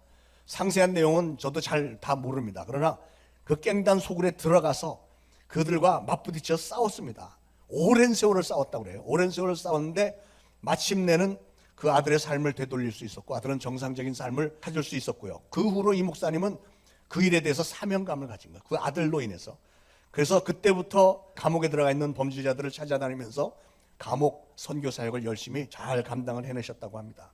상세한 내용은 저도 잘 다 모릅니다. 그러나 그 갱단 속으로 들어가서 그들과 맞부딪혀 싸웠습니다. 오랜 세월을 싸웠다고 그래요. 오랜 세월을 싸웠는데 마침내는 그 아들의 삶을 되돌릴 수 있었고 아들은 정상적인 삶을 찾을 수 있었고요. 그 후로 이 목사님은 그 일에 대해서 사명감을 가진 거예요. 그 아들로 인해서. 그래서 그때부터 감옥에 들어가 있는 범죄자들을 찾아다니면서 감옥 선교 사역을 열심히 잘 감당을 해내셨다고 합니다.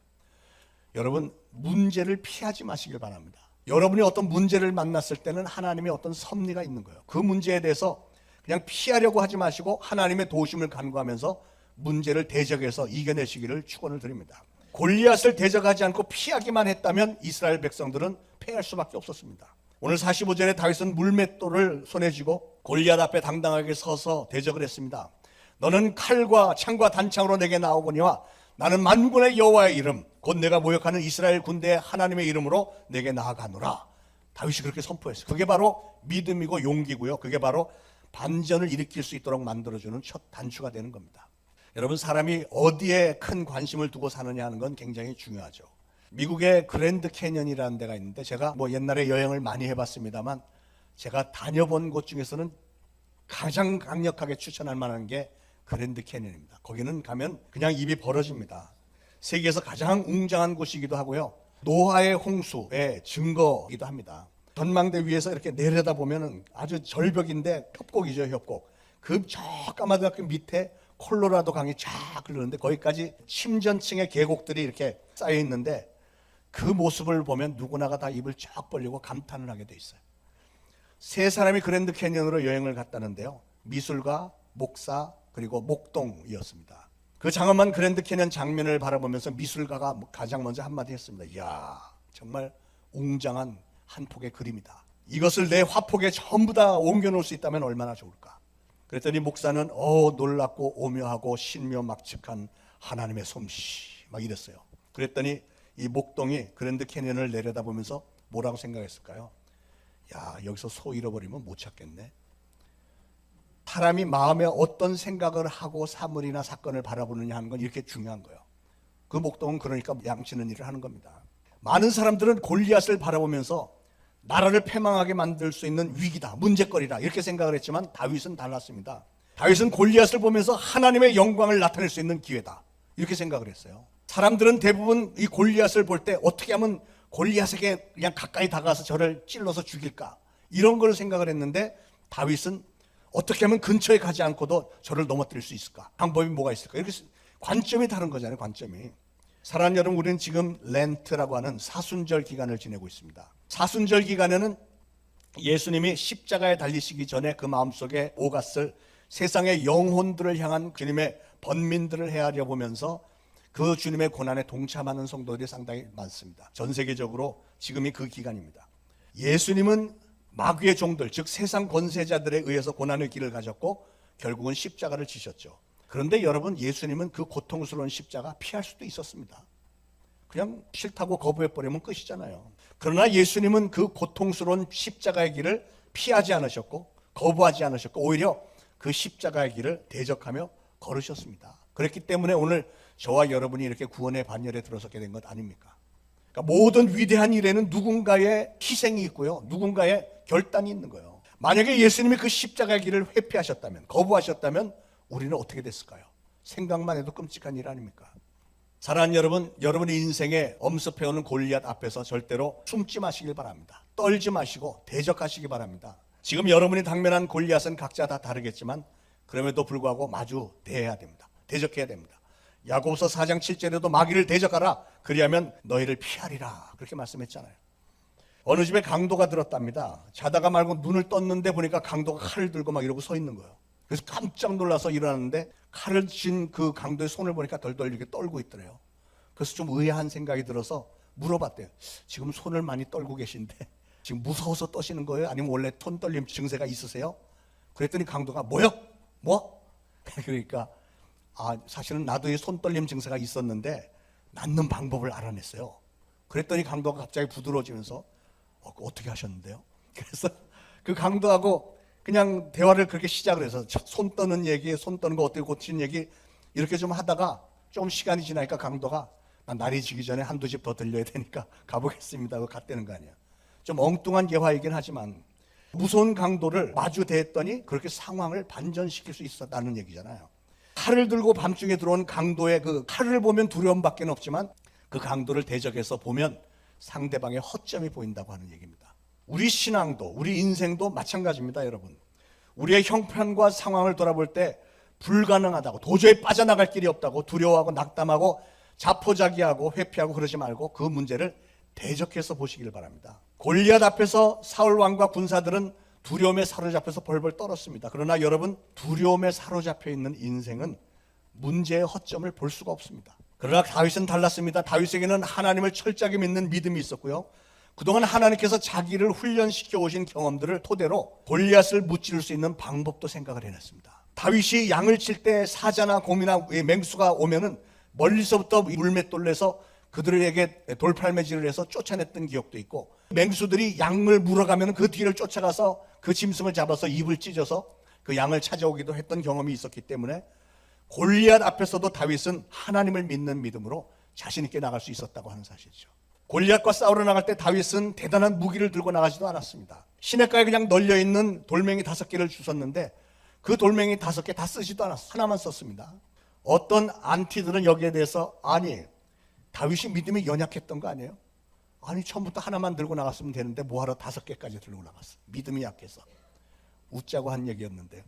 여러분, 문제를 피하지 마시길 바랍니다. 여러분이 어떤 문제를 만났을 때는 하나님의 어떤 섭리가 있는 거예요. 그 문제에 대해서 그냥 피하려고 하지 마시고 하나님의 도우심을 간구하면서 문제를 대적해서 이겨내시기를 축원을 드립니다. 골리앗을 대적하지 않고 피하기만 했다면 이스라엘 백성들은 패할 수밖에 없었습니다. 오늘 45절에 다윗은 물맷돌을 손에 쥐고 골리앗 앞에 당당하게 서서 대적을 했습니다. 너는 칼과 창과 단창으로 내게 나오거니와 나는 만군의 여호와의 이름 곧 내가 모욕하는 이스라엘 군대의 하나님의 이름으로 내게 나아가노라. 다윗이 그렇게 선포했어요. 그게 바로 믿음이고 용기고요. 그게 바로 반전을 일으킬 수 있도록 만들어주는 첫 단추가 되는 겁니다. 여러분, 사람이 어디에 큰 관심을 두고 사느냐 하는 건 굉장히 중요하죠. 미국의 그랜드 캐년이라는 데가 있는데 제가 옛날에 여행을 많이 해봤습니다만 제가 다녀본 곳 중에서는 가장 강력하게 추천할 만한 게 그랜드 캐년입니다. 거기는 가면 그냥 입이 벌어집니다. 세계에서 가장 웅장한 곳이기도 하고요. 노아의 홍수의 증거이기도 합니다. 전망대 위에서 이렇게 내려다보면 아주 절벽인데 협곡이죠, 협곡. 그 저 까마득한 밑에 콜로라도 강이 쫙 흐르는데 거기까지 심전층의 계곡들이 이렇게 쌓여 있는데 그 모습을 보면 누구나가 다 입을 쫙 벌리고 감탄을 하게 돼 있어요. 세 사람이 그랜드 캐니언으로 여행을 갔다는데요. 미술가, 목사, 그리고 목동이었습니다. 그 장엄한 그랜드 캐니언 장면을 바라보면서 미술가가 가장 먼저 한마디 했습니다. 이야, 정말 웅장한 한 폭의 그림이다. 이것을 내 화폭에 전부 다 옮겨놓을 수 있다면 얼마나 좋을까. 그랬더니 목사는 놀랍고 오묘하고 신묘막측한 하나님의 솜씨 막 이랬어요. 그랬더니 이 목동이 그랜드 캐니언을 내려다보면서 뭐라고 생각했을까요? 야, 여기서 소 잃어버리면 못 찾겠네. 사람이 마음에 어떤 생각을 하고 사물이나 사건을 바라보느냐 하는 건 이렇게 중요한 거예요. 그 목동은 그러니까 양치는 일을 하는 겁니다. 많은 사람들은 골리앗을 바라보면서 나라를 패망하게 만들 수 있는 위기다, 문제거리다 이렇게 생각을 했지만 다윗은 달랐습니다. 다윗은 골리앗을 보면서 하나님의 영광을 나타낼 수 있는 기회다 이렇게 생각을 했어요. 사람들은 대부분 이 골리앗을 볼 때 어떻게 하면 골리앗에게 그냥 가까이 다가가서 저를 찔러서 죽일까 이런 걸 생각을 했는데 다윗은 어떻게 하면 근처에 가지 않고도 저를 넘어뜨릴 수 있을까, 방법이 뭐가 있을까, 이렇게 관점이 다른 거잖아요. 관점이. 사랑하는 여러분, 우리는 지금 렌트라고 하는 사순절 기간을 지내고 있습니다. 사순절 기간에는 예수님이 십자가에 달리시기 전에 그 마음속에 오갔을 세상의 영혼들을 향한 주님의 번민들을 헤아려 보면서 그 주님의 고난에 동참하는 성도들이 상당히 많습니다. 전 세계적으로 지금이 그 기간입니다. 예수님은 마귀의 종들, 즉 세상 권세자들에 의해서 고난의 길을 가졌고 결국은 십자가를 지셨죠. 그런데 여러분, 예수님은 그 고통스러운 십자가 피할 수도 있었습니다. 그냥 싫다고 거부해버리면 끝이잖아요. 그러나 예수님은 그 고통스러운 십자가의 길을 피하지 않으셨고 거부하지 않으셨고 오히려 그 십자가의 길을 대적하며 걸으셨습니다. 그렇기 때문에 오늘 저와 여러분이 이렇게 구원의 반열에 들어서게 된 것 아닙니까? 그러니까 그러니까 모든 위대한 일에는 누군가의 희생이 있고요, 누군가의 결단이 있는 거예요. 만약에 예수님이 그 십자가의 길을 회피하셨다면, 거부하셨다면 우리는 어떻게 됐을까요? 생각만 해도 끔찍한 일 아닙니까? 사랑하는 여러분, 여러분의 인생에 엄습해오는 골리앗 앞에서 절대로 숨지 마시길 바랍니다. 떨지 마시고 대적하시기 바랍니다. 지금 여러분이 당면한 골리앗은 각자 다 다르겠지만 그럼에도 불구하고 마주 대해야 됩니다. 대적해야 됩니다. 야고보서 4장 7절에도 마귀를 대적하라, 그리하면 너희를 피하리라, 그렇게 말씀했잖아요. 어느 집에 강도가 들었답니다. 자다가 말고 눈을 떴는데 보니까 강도가 칼을 들고 막 이러고 서 있는 거예요. 그래서 깜짝 놀라서 일어났는데 칼을 쥔 그 강도의 손을 보니까 덜덜 이렇게 떨고 있더래요. 그래서 좀 의아한 생각이 들어서 물어봤대요. 지금 손을 많이 떨고 계신데 지금 무서워서 떠시는 거예요? 아니면 원래 손 떨림 증세가 있으세요? 그랬더니 강도가 뭐요? 뭐? 그러니까 사실은 나도 이 손 떨림 증세가 있었는데 낫는 방법을 알아냈어요. 그랬더니 강도가 갑자기 부드러워지면서 어떻게 하셨는데요? 그래서 그 강도하고 그냥 대화를 그렇게 시작을 해서 손 떠는 얘기, 손 떠는 거 어떻게 고치는 얘기 이렇게 좀 하다가 좀 시간이 지나니까 강도가 난 날이 지기 전에 한두 집 더 들려야 되니까 가보겠습니다 하고 갔다는 거 아니야. 좀 엉뚱한 예화이긴 하지만 무서운 강도를 마주 대했더니 그렇게 상황을 반전시킬 수 있었다는 얘기잖아요. 칼을 들고 밤중에 들어온 강도의 그 칼을 보면 두려움밖에 없지만 그 강도를 대적해서 보면 상대방의 허점이 보인다고 하는 얘기입니다. 우리 신앙도 우리 인생도 마찬가지입니다, 여러분. 우리의 형편과 상황을 돌아볼 때 불가능하다고, 도저히 빠져나갈 길이 없다고 두려워하고 낙담하고 자포자기하고 회피하고 그러지 말고 그 문제를 대적해서 보시길 바랍니다. 골리앗 앞에서 사울 왕과 군사들은 두려움에 사로잡혀서 벌벌 떨었습니다. 그러나 여러분, 두려움에 사로잡혀 있는 인생은 문제의 허점을 볼 수가 없습니다. 그러나 다윗은 달랐습니다. 다윗에게는 하나님을 철저하게 믿는 믿음이 있었고요, 그동안 하나님께서 자기를 훈련시켜 오신 경험들을 토대로 골리앗을 무찌를 수 있는 방법도 생각을 해냈습니다. 다윗이 양을 칠 때 사자나 곰이나 맹수가 오면은 멀리서부터 물맷돌내서 그들에게 돌팔매질을 해서 쫓아냈던 기억도 있고, 맹수들이 양을 물어가면 그 뒤를 쫓아가서 그 짐승을 잡아서 입을 찢어서 그 양을 찾아오기도 했던 경험이 있었기 때문에 골리앗 앞에서도 다윗은 하나님을 믿는 믿음으로 자신 있게 나갈 수 있었다고 하는 사실이죠. 골리앗과 싸우러 나갈 때 다윗은 대단한 무기를 들고 나가지도 않았습니다. 시냇가에 그냥 널려있는 돌멩이 5개를 주셨는데 그 돌멩이 5개 다 쓰지도 않았어요. 하나만 썼습니다. 어떤 안티들은 여기에 대해서 아니, 다윗이 믿음이 연약했던 거 아니에요? 아니, 처음부터 하나만 들고 나갔으면 되는데 뭐하러 5개까지 들고 나갔어? 믿음이 약해서. 웃자고 한 얘기였는데요.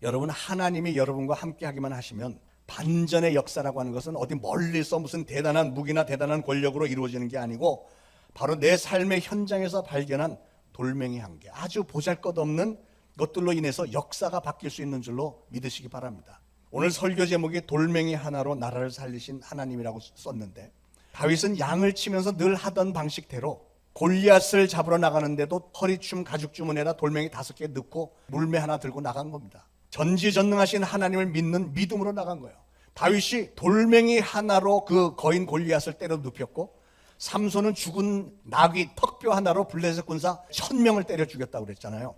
여러분, 하나님이 여러분과 함께 하기만 하시면 반전의 역사라고 하는 것은 어디 멀리서 무슨 대단한 무기나 대단한 권력으로 이루어지는 게 아니고 바로 내 삶의 현장에서 발견한 돌멩이 한 개, 아주 보잘것없는 것들로 인해서 역사가 바뀔 수 있는 줄로 믿으시기 바랍니다. 오늘 설교 제목이 돌멩이 하나로 나라를 살리신 하나님이라고 썼는데, 다윗은 양을 치면서 늘 하던 방식대로 골리앗을 잡으러 나가는데도 허리춤 가죽 주머니에다 돌멩이 5개 넣고 물매 하나 들고 나간 겁니다. 전지전능하신 하나님을 믿는 믿음으로 나간 거예요. 다윗이 돌멩이 하나로 그 거인 골리앗을 때려 눕혔고, 삼손은 죽은 나귀 턱뼈 하나로 블레셋 군사 1000명을 때려 죽였다고 그랬잖아요.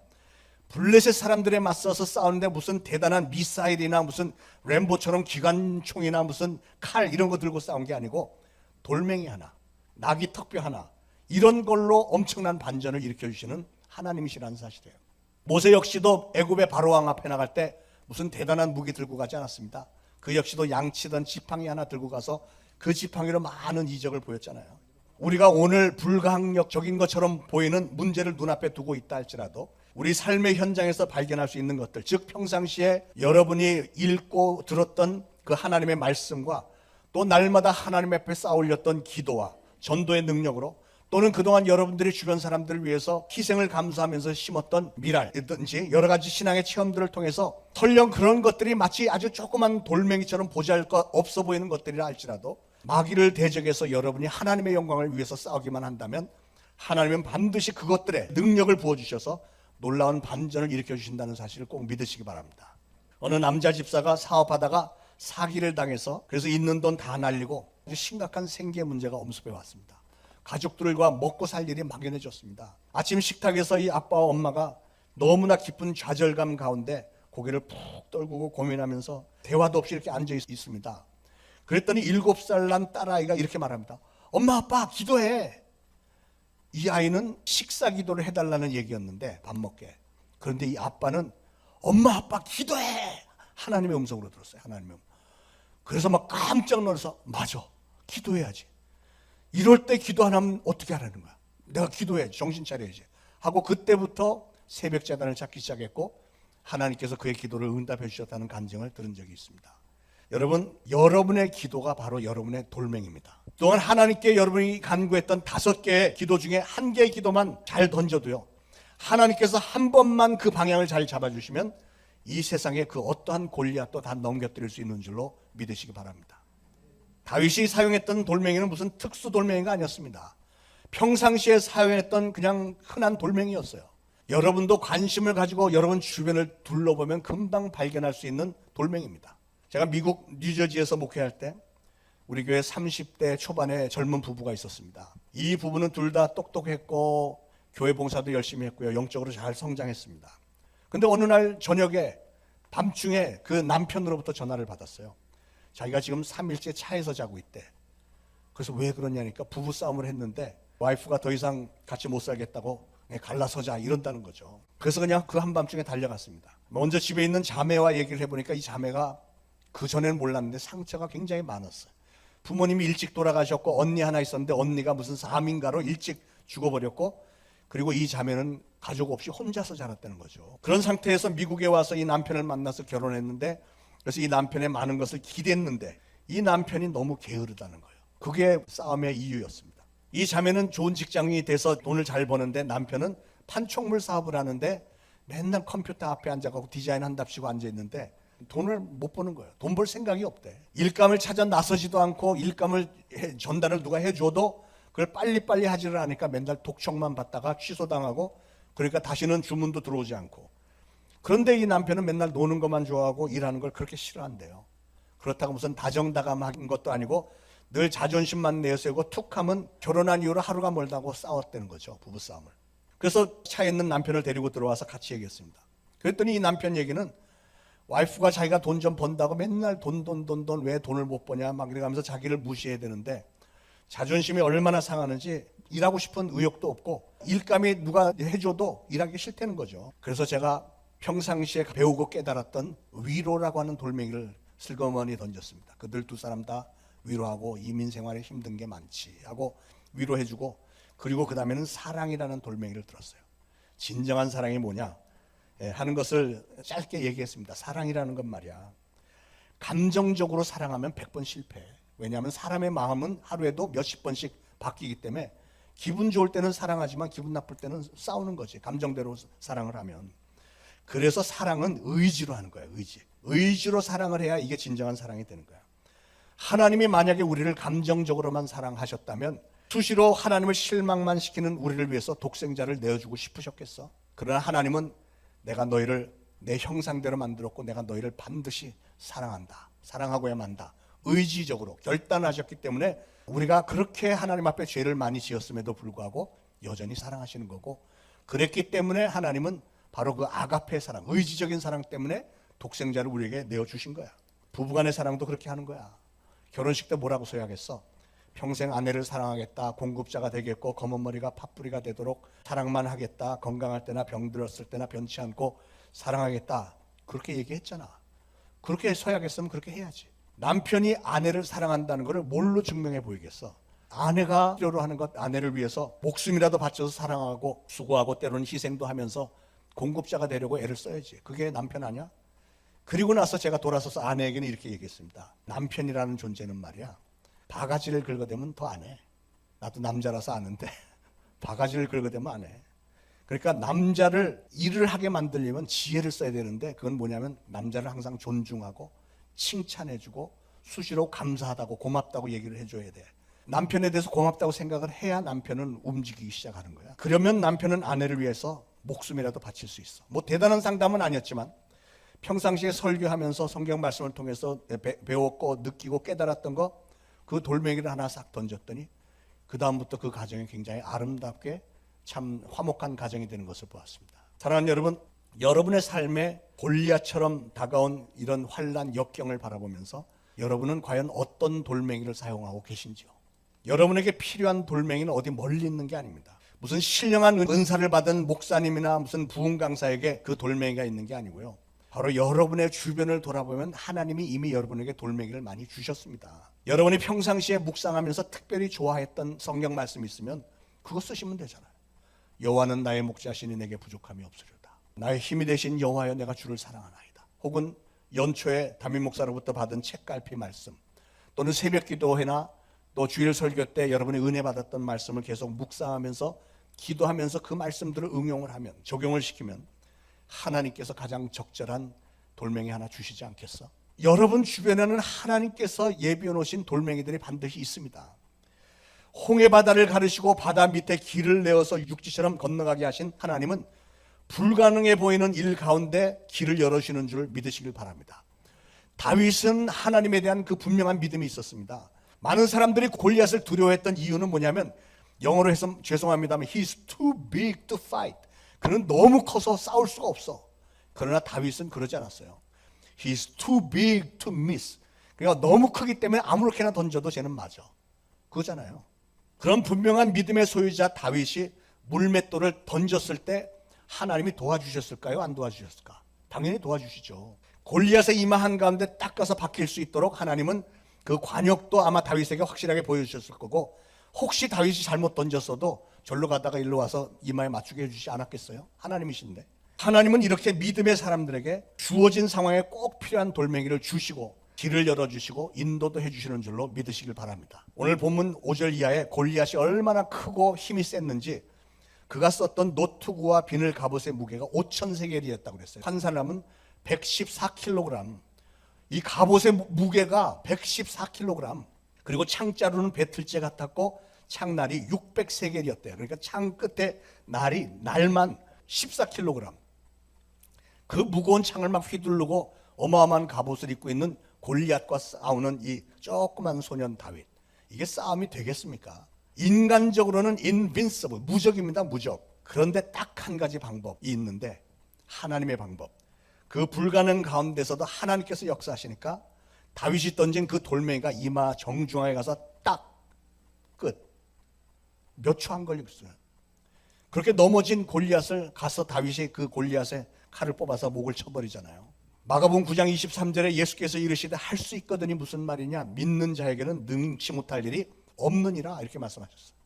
블레셋 사람들에 맞서서 싸우는데 무슨 대단한 미사일이나 무슨 램보처럼 기관총이나 무슨 칼 이런 거 들고 싸운 게 아니고 돌멩이 하나, 나귀 턱뼈 하나, 이런 걸로 엄청난 반전을 일으켜주시는 하나님이시라는 사실이에요. 모세 역시도 애굽의 바로왕 앞에 나갈 때 무슨 대단한 무기 들고 가지 않았습니다. 그 역시도 양치던 지팡이 하나 들고 가서 그 지팡이로 많은 이적을 보였잖아요. 우리가 오늘 불가항력적인 것처럼 보이는 문제를 눈앞에 두고 있다 할지라도 우리 삶의 현장에서 발견할 수 있는 것들, 즉 평상시에 여러분이 읽고 들었던 그 하나님의 말씀과 또 날마다 하나님 앞에 쌓아올렸던 기도와 전도의 능력으로, 또는 그동안 여러분들이 주변 사람들을 위해서 희생을 감수하면서 심었던 미랄이든지 여러 가지 신앙의 체험들을 통해서 설령 그런 것들이 마치 아주 조그만 돌멩이처럼 보잘것 없어 보이는 것들이라 할지라도 마귀를 대적해서 여러분이 하나님의 영광을 위해서 싸우기만 한다면 하나님은 반드시 그것들에 능력을 부어주셔서 놀라운 반전을 일으켜주신다는 사실을 꼭 믿으시기 바랍니다. 어느 남자 집사가 사업하다가 사기를 당해서 그래서 있는 돈 다 날리고 아주 심각한 생계 문제가 엄습해 왔습니다. 가족들과 먹고 살 일이 막연해졌습니다. 아침 식탁에서 이 아빠와 엄마가 너무나 깊은 좌절감 가운데 고개를 푹 떨구고 고민하면서 대화도 없이 이렇게 앉아 있습니다. 그랬더니 7살 난 딸아이가 이렇게 말합니다. 엄마 아빠 기도해. 이 아이는 식사 기도를 해달라는 얘기였는데 밥 먹게. 그런데 이 아빠는 엄마 아빠 기도해. 하나님의 음성으로 들었어요. 하나님의 음성. 그래서 막 깜짝 놀라서 맞아. 기도해야지. 이럴 때 기도 안 하면 어떻게 하라는 거야. 내가 기도해야지. 정신 차려야지. 하고 그때부터 새벽 제단을 찾기 시작했고 하나님께서 그의 기도를 응답해 주셨다는 간증을 들은 적이 있습니다. 여러분, 여러분의 기도가 바로 여러분의 돌멩입니다. 또한 하나님께 여러분이 간구했던 5개의 기도 중에 1개의 기도만 잘 던져도요, 하나님께서 한 번만 그 방향을 잘 잡아주시면 이 세상에 그 어떠한 골리앗도 다 넘겨뜨릴 수 있는 줄로 믿으시기 바랍니다. 다윗이 사용했던 돌멩이는 무슨 특수 돌멩이가 아니었습니다. 평상시에 사용했던 그냥 흔한 돌멩이였어요. 여러분도 관심을 가지고 여러분 주변을 둘러보면 금방 발견할 수 있는 돌멩이입니다. 제가 미국 뉴저지에서 목회할 때 우리 교회 30대 초반에 젊은 부부가 있었습니다. 이 부부는 둘 다 똑똑했고 교회 봉사도 열심히 했고요. 영적으로 잘 성장했습니다. 근데 어느 날 저녁에 밤중에 그 남편으로부터 전화를 받았어요. 자기가 지금 3일째 차에서 자고 있대. 그래서 왜 그러냐니까 부부 싸움을 했는데 와이프가 더 이상 같이 못 살겠다고 갈라서자 이런다는 거죠. 그래서 그냥 그 한밤중에 달려갔습니다. 먼저 집에 있는 자매와 얘기를 해보니까 이 자매가 그 전에는 몰랐는데 상처가 굉장히 많았어요. 부모님이 일찍 돌아가셨고 언니 하나 있었는데 언니가 무슨 암인가로 일찍 죽어버렸고, 그리고 이 자매는 가족 없이 혼자서 자랐다는 거죠. 그런 상태에서 미국에 와서 이 남편을 만나서 결혼했는데, 그래서 이 남편의 많은 것을 기대했는데 이 남편이 너무 게으르다는 거예요. 그게 싸움의 이유였습니다. 이 자매는 좋은 직장인이 돼서 돈을 잘 버는데 남편은 판촉물 사업을 하는데 맨날 컴퓨터 앞에 앉아가지고 디자인 한답시고 앉아있는데 돈을 못 버는 거예요. 돈 벌 생각이 없대. 일감을 찾아 나서지도 않고 일감을 전달을 누가 해줘도 그걸 빨리빨리 하지를 않으니까 맨날 독촉만 받다가 취소당하고, 그러니까 다시는 주문도 들어오지 않고. 그런데 이 남편은 맨날 노는 것만 좋아하고 일하는 걸 그렇게 싫어한대요. 그렇다고 무슨 다정다감한 것도 아니고 늘 자존심만 내세우고 툭하면 결혼한 이후로 하루가 멀다고 싸웠다는 거죠. 부부싸움을. 그래서 차에 있는 남편을 데리고 들어와서 같이 얘기했습니다. 그랬더니 이 남편 얘기는 와이프가 자기가 돈 좀 번다고 맨날 돈 왜 돈을 못 버냐 막 이러면서 자기를 무시해야 되는데 자존심이 얼마나 상하는지 일하고 싶은 의욕도 없고 일감이 누가 해줘도 일하기 싫다는 거죠. 그래서 제가 평상시에 배우고 깨달았던 위로라고 하는 돌멩이를 슬그머니 던졌습니다. 그들 두 사람 다 위로하고 이민 생활에 힘든 게 많지 하고 위로해주고, 그리고 그 다음에는 사랑이라는 돌멩이를 들었어요. 진정한 사랑이 뭐냐 하는 것을 짧게 얘기했습니다. 사랑이라는 건 말이야, 감정적으로 사랑하면 100번 실패해. 왜냐하면 사람의 마음은 하루에도 몇십 번씩 바뀌기 때문에 기분 좋을 때는 사랑하지만 기분 나쁠 때는 싸우는 거지, 감정대로 사랑을 하면. 그래서 사랑은 의지로 하는 거야. 의지로 사랑을 해야 이게 진정한 사랑이 되는 거야. 하나님이 만약에 우리를 감정적으로만 사랑하셨다면 수시로 하나님을 실망만 시키는 우리를 위해서 독생자를 내어주고 싶으셨겠어? 그러나 하나님은 내가 너희를 내 형상대로 만들었고 내가 너희를 반드시 사랑한다, 사랑하고야 만다, 의지적으로 결단하셨기 때문에 우리가 그렇게 하나님 앞에 죄를 많이 지었음에도 불구하고 여전히 사랑하시는 거고, 그랬기 때문에 하나님은 바로 그 아가페 사랑, 의지적인 사랑 때문에 독생자를 우리에게 내어주신 거야. 부부간의 사랑도 그렇게 하는 거야. 결혼식 때 뭐라고 써야겠어? 평생 아내를 사랑하겠다, 공급자가 되겠고 검은 머리가 팥뿌리가 되도록 사랑만 하겠다, 건강할 때나 병들었을 때나 변치 않고 사랑하겠다, 그렇게 얘기했잖아. 그렇게 서야겠으면 그렇게 해야지. 남편이 아내를 사랑한다는 것을 뭘로 증명해 보이겠어? 아내가 필요로 하는 것, 아내를 위해서 목숨이라도 바쳐서 사랑하고 수고하고 때로는 희생도 하면서 공급자가 되려고 애를 써야지. 그게 남편 아니야? 그리고 나서 제가 돌아서서 아내에게는 이렇게 얘기했습니다. 남편이라는 존재는 말이야, 바가지를 긁어대면 더 안 해. 나도 남자라서 아는데 바가지를 긁어대면 안 해. 그러니까 남자를 일을 하게 만들려면 지혜를 써야 되는데, 그건 뭐냐면 남자를 항상 존중하고 칭찬해주고 수시로 감사하다고 고맙다고 얘기를 해줘야 돼. 남편에 대해서 고맙다고 생각을 해야 남편은 움직이기 시작하는 거야. 그러면 남편은 아내를 위해서 목숨이라도 바칠 수 있어. 뭐 대단한 상담은 아니었지만 평상시에 설교하면서 성경 말씀을 통해서 배웠고 느끼고 깨달았던 거, 그 돌멩이를 하나 싹 던졌더니 그 다음부터 그 가정이 굉장히 아름답게 참 화목한 가정이 되는 것을 보았습니다. 사랑하는 여러분, 여러분의 삶에 골리앗처럼 다가온 이런 환난 역경을 바라보면서 여러분은 과연 어떤 돌멩이를 사용하고 계신지요? 여러분에게 필요한 돌멩이는 어디 멀리 있는 게 아닙니다. 무슨 신령한 은사를 받은 목사님이나 무슨 부흥 강사에게 그 돌멩이가 있는 게 아니고요. 바로 여러분의 주변을 돌아보면 하나님이 이미 여러분에게 돌멩이를 많이 주셨습니다. 여러분이 평상시에 묵상하면서 특별히 좋아했던 성경 말씀이 있으면 그거 쓰시면 되잖아요. 여호와는 나의 목자시니 내게 부족함이 없으리로다. 나의 힘이 되신 여호와여 내가 주를 사랑하나이다. 혹은 연초에 담임 목사로부터 받은 책갈피 말씀, 또는 새벽 기도회나 또 주일 설교 때 여러분이 은혜 받았던 말씀을 계속 묵상하면서 기도하면서 그 말씀들을 응용을 하면, 적용을 시키면 하나님께서 가장 적절한 돌멩이 하나 주시지 않겠어? 여러분 주변에는 하나님께서 예비해 놓으신 돌멩이들이 반드시 있습니다. 홍해 바다를 가르시고 바다 밑에 길을 내어서 육지처럼 건너가게 하신 하나님은 불가능해 보이는 일 가운데 길을 열어주시는 줄 믿으시길 바랍니다. 다윗은 하나님에 대한 그 분명한 믿음이 있었습니다. 많은 사람들이 골리앗을 두려워했던 이유는 뭐냐면, 영어로 해서 죄송합니다만 He's too big to fight. 그는 너무 커서 싸울 수가 없어. 그러나 다윗은 그러지 않았어요. He's too big to miss. 그러니까 너무 크기 때문에 아무렇게나 던져도 쟤는 맞아. 그거잖아요. 그런 분명한 믿음의 소유자 다윗이 물맷돌을 던졌을 때 하나님이 도와주셨을까요? 안 도와주셨을까? 당연히 도와주시죠. 골리앗의 이마 한가운데 딱 가서 박힐 수 있도록 하나님은 그 관역도 아마 다윗에게 확실하게 보여주셨을 거고, 혹시 다윗이 잘못 던졌어도 절로 가다가 일로 와서 이마에 맞추게 해주지 않았겠어요? 하나님이신데. 하나님은 이렇게 믿음의 사람들에게 주어진 상황에 꼭 필요한 돌멩이를 주시고 길을 열어주시고 인도도 해주시는 줄로 믿으시길 바랍니다. 오늘 본문 5절 이하에 골리앗이 얼마나 크고 힘이 셌는지, 그가 썼던 노트구와 비늘 갑옷의 무게가 5,000세겔이었다고 그랬어요. 한 사람은 114kg. 이 갑옷의 무게가 114kg. 그리고 창자루는 배틀재 같았고 창날이 600세겔이었대요. 그러니까 창 끝에 날만 14kg. 그 무거운 창을 막 휘두르고 어마어마한 갑옷을 입고 있는 골리앗과 싸우는 이 조그만 소년 다윗. 이게 싸움이 되겠습니까? 인간적으로는 invincible, 무적입니다. 무적. 그런데 딱 한 가지 방법이 있는데, 하나님의 방법. 그 불가능 가운데서도 하나님께서 역사하시니까 다윗이 던진 그 돌멩이가 이마 정중앙에 가서 딱 끝. 몇 초 안 걸렸어요. 그렇게 넘어진 골리앗을 가서 다윗이 그 골리앗의 칼을 뽑아서 목을 쳐버리잖아요. 마가복음 9장 23절에 예수께서 이르시되 할 수 있거든이 무슨 말이냐? 믿는 자에게는 능치 못할 일이 없느니라, 이렇게 말씀하셨어요.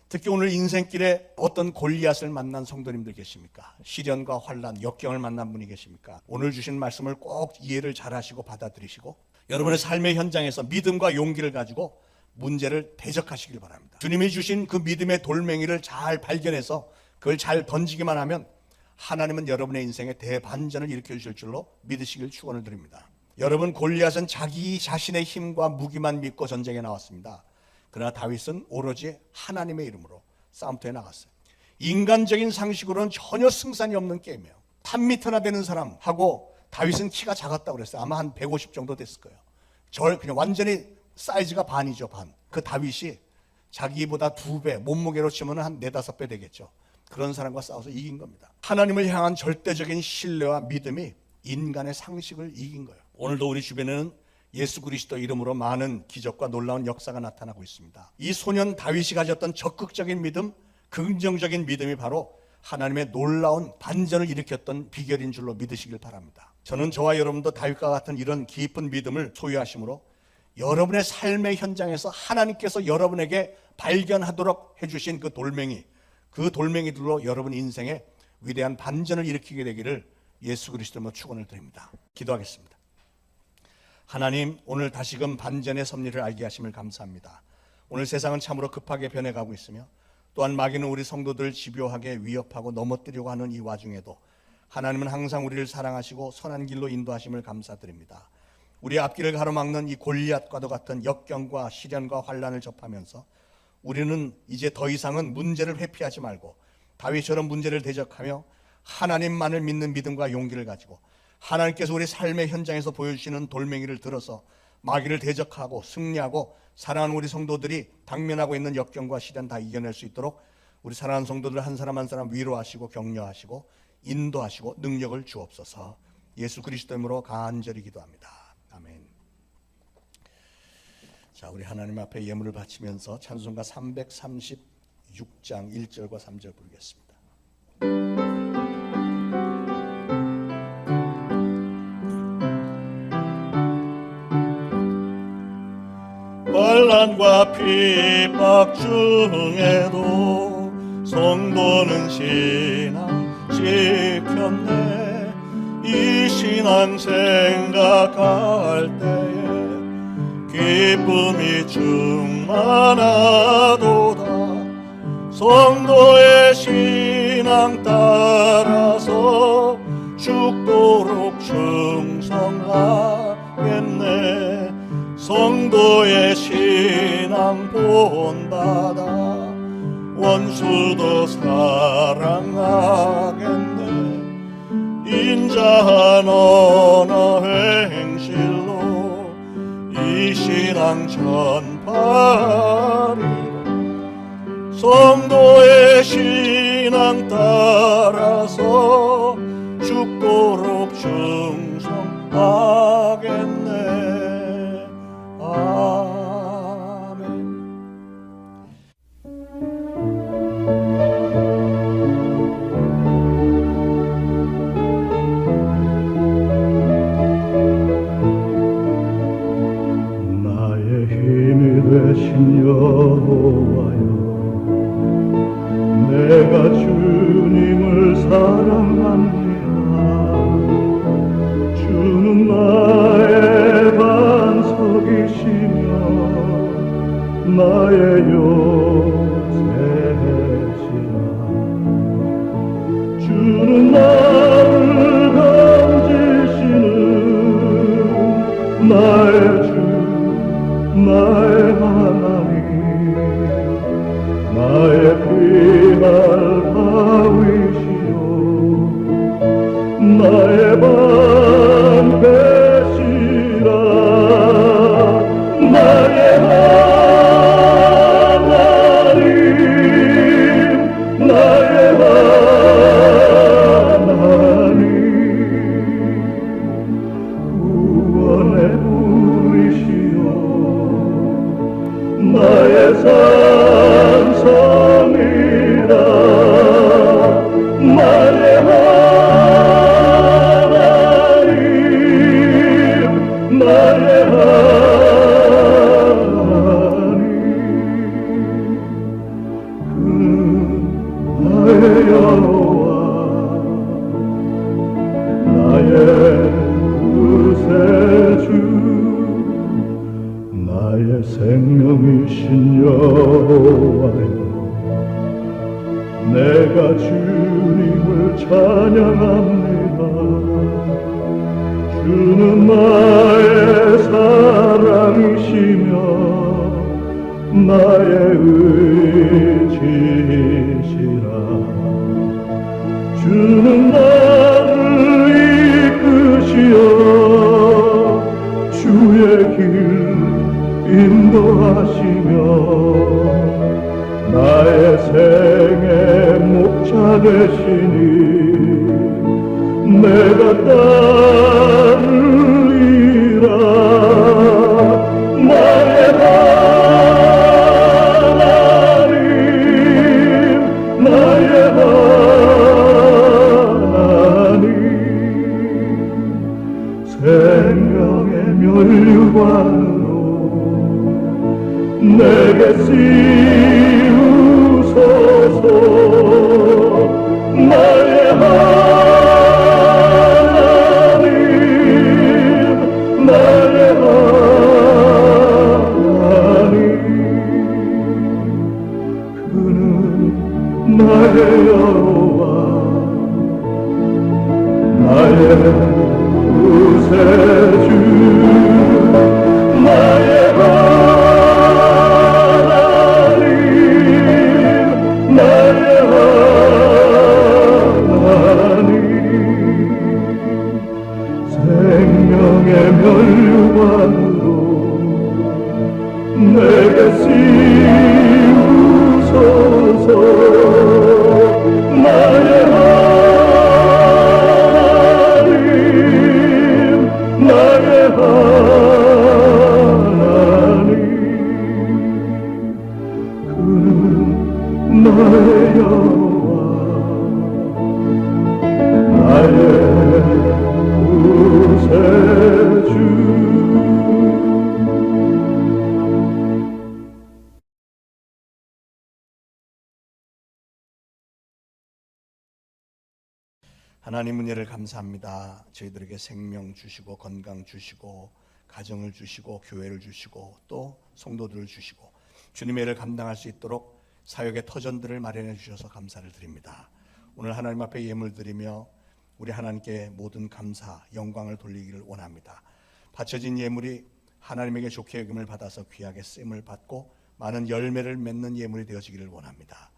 특히 오늘 인생길에 어떤 골리앗을 만난 성도님들 계십니까? 시련과 환난, 역경을 만난 분이 계십니까? 오늘 주신 말씀을 꼭 이해를 잘 하시고 받아들이시고 여러분의 삶의 현장에서 믿음과 용기를 가지고 문제를 대적하시길 바랍니다. 주님이 주신 그 믿음의 돌멩이를 잘 발견해서 그걸 잘 던지기만 하면 하나님은 여러분의 인생에 대반전을 일으켜 주실 줄로 믿으시길 축원을 드립니다. 여러분, 골리앗은 자기 자신의 힘과 무기만 믿고 전쟁에 나왔습니다. 그러나 다윗은 오로지 하나님의 이름으로 싸움터에 나갔어요. 인간적인 상식으로는 전혀 승산이 없는 게임이에요. 3m나 되는 사람하고 다윗은 키가 작았다고 그랬어요. 아마 한 150 정도 됐을 거예요. 그냥 완전히 사이즈가 반이죠, 반. 그 다윗이 자기보다 2배, 몸무게로 치면 한 4-5배 되겠죠. 그런 사람과 싸워서 이긴 겁니다. 하나님을 향한 절대적인 신뢰와 믿음이 인간의 상식을 이긴 거예요. 오늘도 우리 주변에는 예수 그리스도 이름으로 많은 기적과 놀라운 역사가 나타나고 있습니다. 이 소년 다윗이 가졌던 적극적인 믿음, 긍정적인 믿음이 바로 하나님의 놀라운 반전을 일으켰던 비결인 줄로 믿으시길 바랍니다. 저는 저와 여러분도 다윗과 같은 이런 깊은 믿음을 소유하심으로 여러분의 삶의 현장에서 하나님께서 여러분에게 발견하도록 해주신 그 돌멩이들로 여러분 인생에 위대한 반전을 일으키게 되기를 예수 그리스도로 축원을 드립니다. 기도하겠습니다. 하나님, 오늘 다시금 반전의 섭리를 알게 하심을 감사합니다. 오늘 세상은 참으로 급하게 변해가고 있으며 또한 마귀는 우리 성도들을 집요하게 위협하고 넘어뜨리려고 하는 이 와중에도 하나님은 항상 우리를 사랑하시고 선한 길로 인도하심을 감사드립니다. 우리 앞길을 가로막는 이 골리앗과도 같은 역경과 시련과 환난을 접하면서 우리는 이제 더 이상은 문제를 회피하지 말고 다윗처럼 문제를 대적하며 하나님만을 믿는 믿음과 용기를 가지고 하나님께서 우리 삶의 현장에서 보여주시는 돌멩이를 들어서 마귀를 대적하고 승리하고 사랑하는 우리 성도들이 당면하고 있는 역경과 시련 다 이겨낼 수 있도록 우리 사랑하는 성도들 한 사람 한 사람 위로하시고 격려하시고 인도하시고 능력을 주옵소서. 예수 그리스도 이름으로 간절히 기도합니다. 아멘. 자, 우리 하나님 앞에 예물을 바치면서 찬송가 336장 1절과 3절 부르겠습니다. 환난과 핍박 중에도 성도는 신앙 지켰네. 이 신앙 생각할 때에 기쁨이 충만하도다. 성도의 신앙 따라서 죽도록 충성하겠네. 성도의 신앙 본받아 원수도 사랑하겠네. 인자한 언어 행실로 이 신앙 전파리라. 성도의 신앙 따라서 죽도록 충성하겠네. 아멘. 나의 힘이 되신 여호와여, 내가 주님을 사랑합니다. 주는 나의 반석이시며 나의 요새시라. 주는 나를 건지시는 나의 주, 나의 하나님, 나의 피할 바위시요 나의 방패시라. 나의 하나님, 나의 하나님, 구원의 불이시요 나의 산성이라. 나의 하나님, 나의 하나님, 그는 나의 여호와, 나의 구세주, 나의 생명이신 여호와여, 내가 주님을 찬양합니다. 주는 나의 사랑이시며 나의 의지시라. 주는 나를 이끄시어 주의 길 인도하시며 나의 생의 목자 되시니 내가 따르리라. 나의 하나님, 나의 하나님, 생명의 면류관으로 내게 씌우소서. 나의 하나님, 나의 하나님, 그는 나의 여호와, 나의 구세주, 나의 하나님, 나의 하나님, 생명의 면류관으로 내게 씌우소서. 나의 하나님, 나의 하나님, 하나님 은혜를 감사합니다. 저희들에게 생명 주시고 건강 주시고 가정을 주시고 교회를 주시고 또 성도들을 주시고 주님의 일을 감당할 수 있도록 사역의 터전들을 마련해 주셔서 감사를 드립니다. 오늘 하나님 앞에 예물 드리며 우리 하나님께 모든 감사, 영광을 돌리기를 원합니다. 바쳐진 예물이 하나님에게 좋게 여김을 받아서 귀하게 쓰임을 받고 많은 열매를 맺는 예물이 되어지기를 원합니다.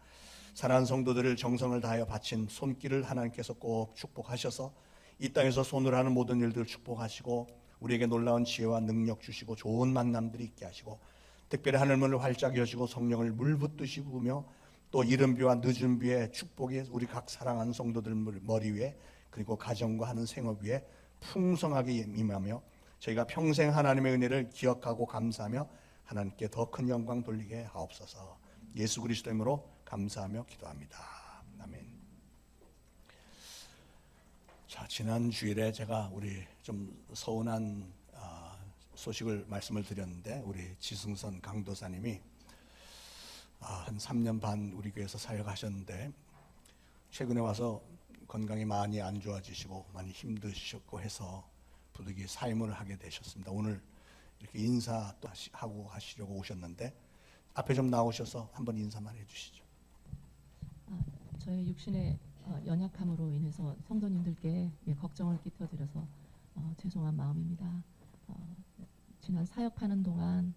사랑하는 성도들을 정성을 다하여 바친 손길을 하나님께서 꼭 축복하셔서 이 땅에서 손으로 하는 모든 일들을 축복하시고 우리에게 놀라운 지혜와 능력 주시고 좋은 만남들이 있게 하시고 특별히 하늘문을 활짝 여시고 성령을 물붓듯이 부으며 또 이른 비와 늦은 비에 축복이 우리 각 사랑하는 성도들 머리 위에 그리고 가정과 하는 생업 위에 풍성하게 임하며 저희가 평생 하나님의 은혜를 기억하고 감사하며 하나님께 더 큰 영광 돌리게 하옵소서. 예수 그리스도의 이름으로 감사하며 기도합니다. 아멘. 자, 지난 주일에 제가 우리 좀 서운한 소식을 말씀을 드렸는데 우리 지승선 강도사님이 한 3년 반 우리 교회에서 사역하셨는데 최근에 와서 건강이 많이 안 좋아지시고 많이 힘드셨고 해서 부득이 사임을 하게 되셨습니다. 오늘 이렇게 인사 또 하고 하시려고 오셨는데 앞에 좀 나오셔서 한번 인사만 해주시죠. 저희 육신의 연약함으로 인해서 성도님들께 걱정을 끼쳐드려서 죄송한 마음입니다. 지난 사역하는 동안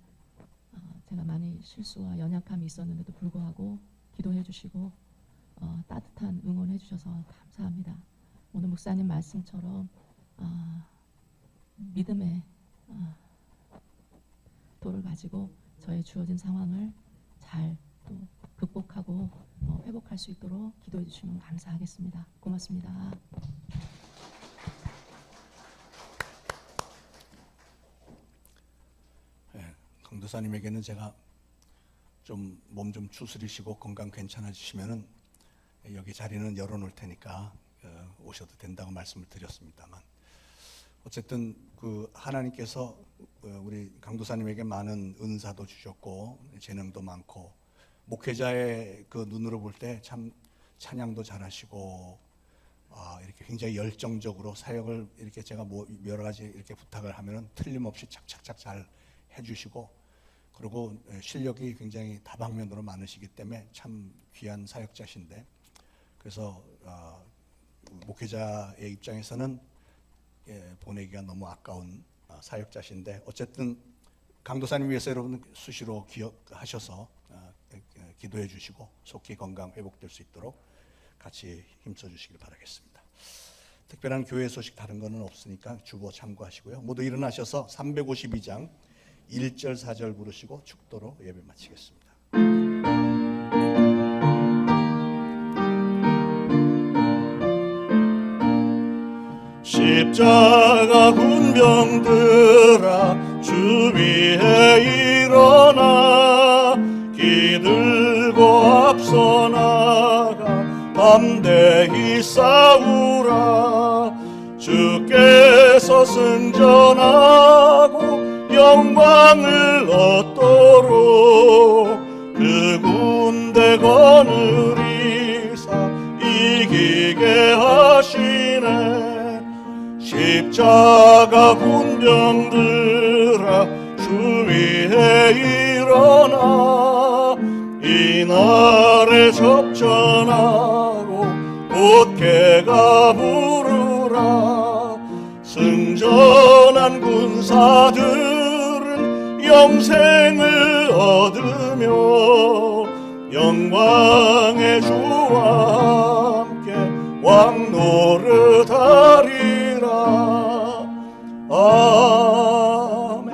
제가 많이 실수와 연약함이 있었는데도 불구하고 기도해 주시고 따뜻한 응원해 주셔서 감사합니다. 오늘 목사님 말씀처럼 믿음의 도를 가지고 저의 주어진 상황을 잘 또 극복하고 회복할 수 있도록 기도해 주시면 감사하겠습니다. 고맙습니다. 강도사님에게는 제가 좀 몸 좀 추스리시고 건강 괜찮아지시면은 여기 자리는 열어놓을 테니까 오셔도 된다고 말씀을 드렸습니다만 어쨌든 그 하나님께서 우리 강도사님에게 많은 은사도 주셨고 재능도 많고 목회자의 그 눈으로 볼 때 참 찬양도 잘하시고 이렇게 굉장히 열정적으로 사역을 이렇게 제가 뭐 여러 가지 이렇게 부탁을 하면은 틀림없이 착착착 잘 해주시고 그리고 실력이 굉장히 다방면으로 많으시기 때문에 참 귀한 사역자신데 그래서 목회자의 입장에서는 보내기가 너무 아까운 사역자신데 어쨌든 강도사님 위해서 여러분 수시로 기억하셔서 기도해 주시고 속히 건강 회복될 수 있도록 같이 힘써 주시길 바라겠습니다. 특별한 교회 소식 다른 거는 없으니까 주보 참고하시고요. 모두 일어나셔서 352장 1절 4절 부르시고 축도로 예배 마치겠습니다. 십자가 군병들아 주 위에 일어나 기들고 앞서 나가 담대히 싸우라 주께서 승전하고 영광을 얻도록 그 군대 거느리사 이기게 하시네 십자가 군병들아 주 위에 일어나 이날에 접전하고 곧개가 부르라 승전한 군사들은 영생을 얻으며 영광의 주와 함께 왕 노릇하리라. 아멘.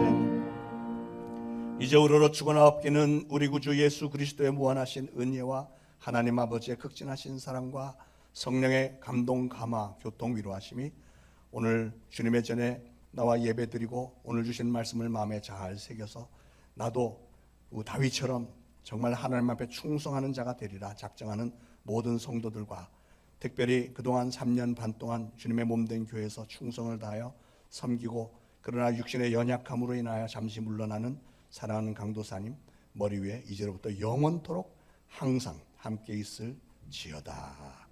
이제 우러러 죽어나옵기는 우리 구주 예수 그리스도의 무한하신 은혜와 하나님 아버지의 극진하신 사랑과 성령의 감동 감화 교통 위로하심이 오늘 주님의 전에 나와 예배드리고 오늘 주신 말씀을 마음에 잘 새겨서 나도 다윗처럼 정말 하나님 앞에 충성하는 자가 되리라 작정하는 모든 성도들과 특별히 그동안 3년 반 동안 주님의 몸된 교회에서 충성을 다하여 섬기고 그러나 육신의 연약함으로 인하여 잠시 물러나는 사랑하는 강도사님 머리 위에 이제로부터 영원토록 항상 함께 있을 지어다.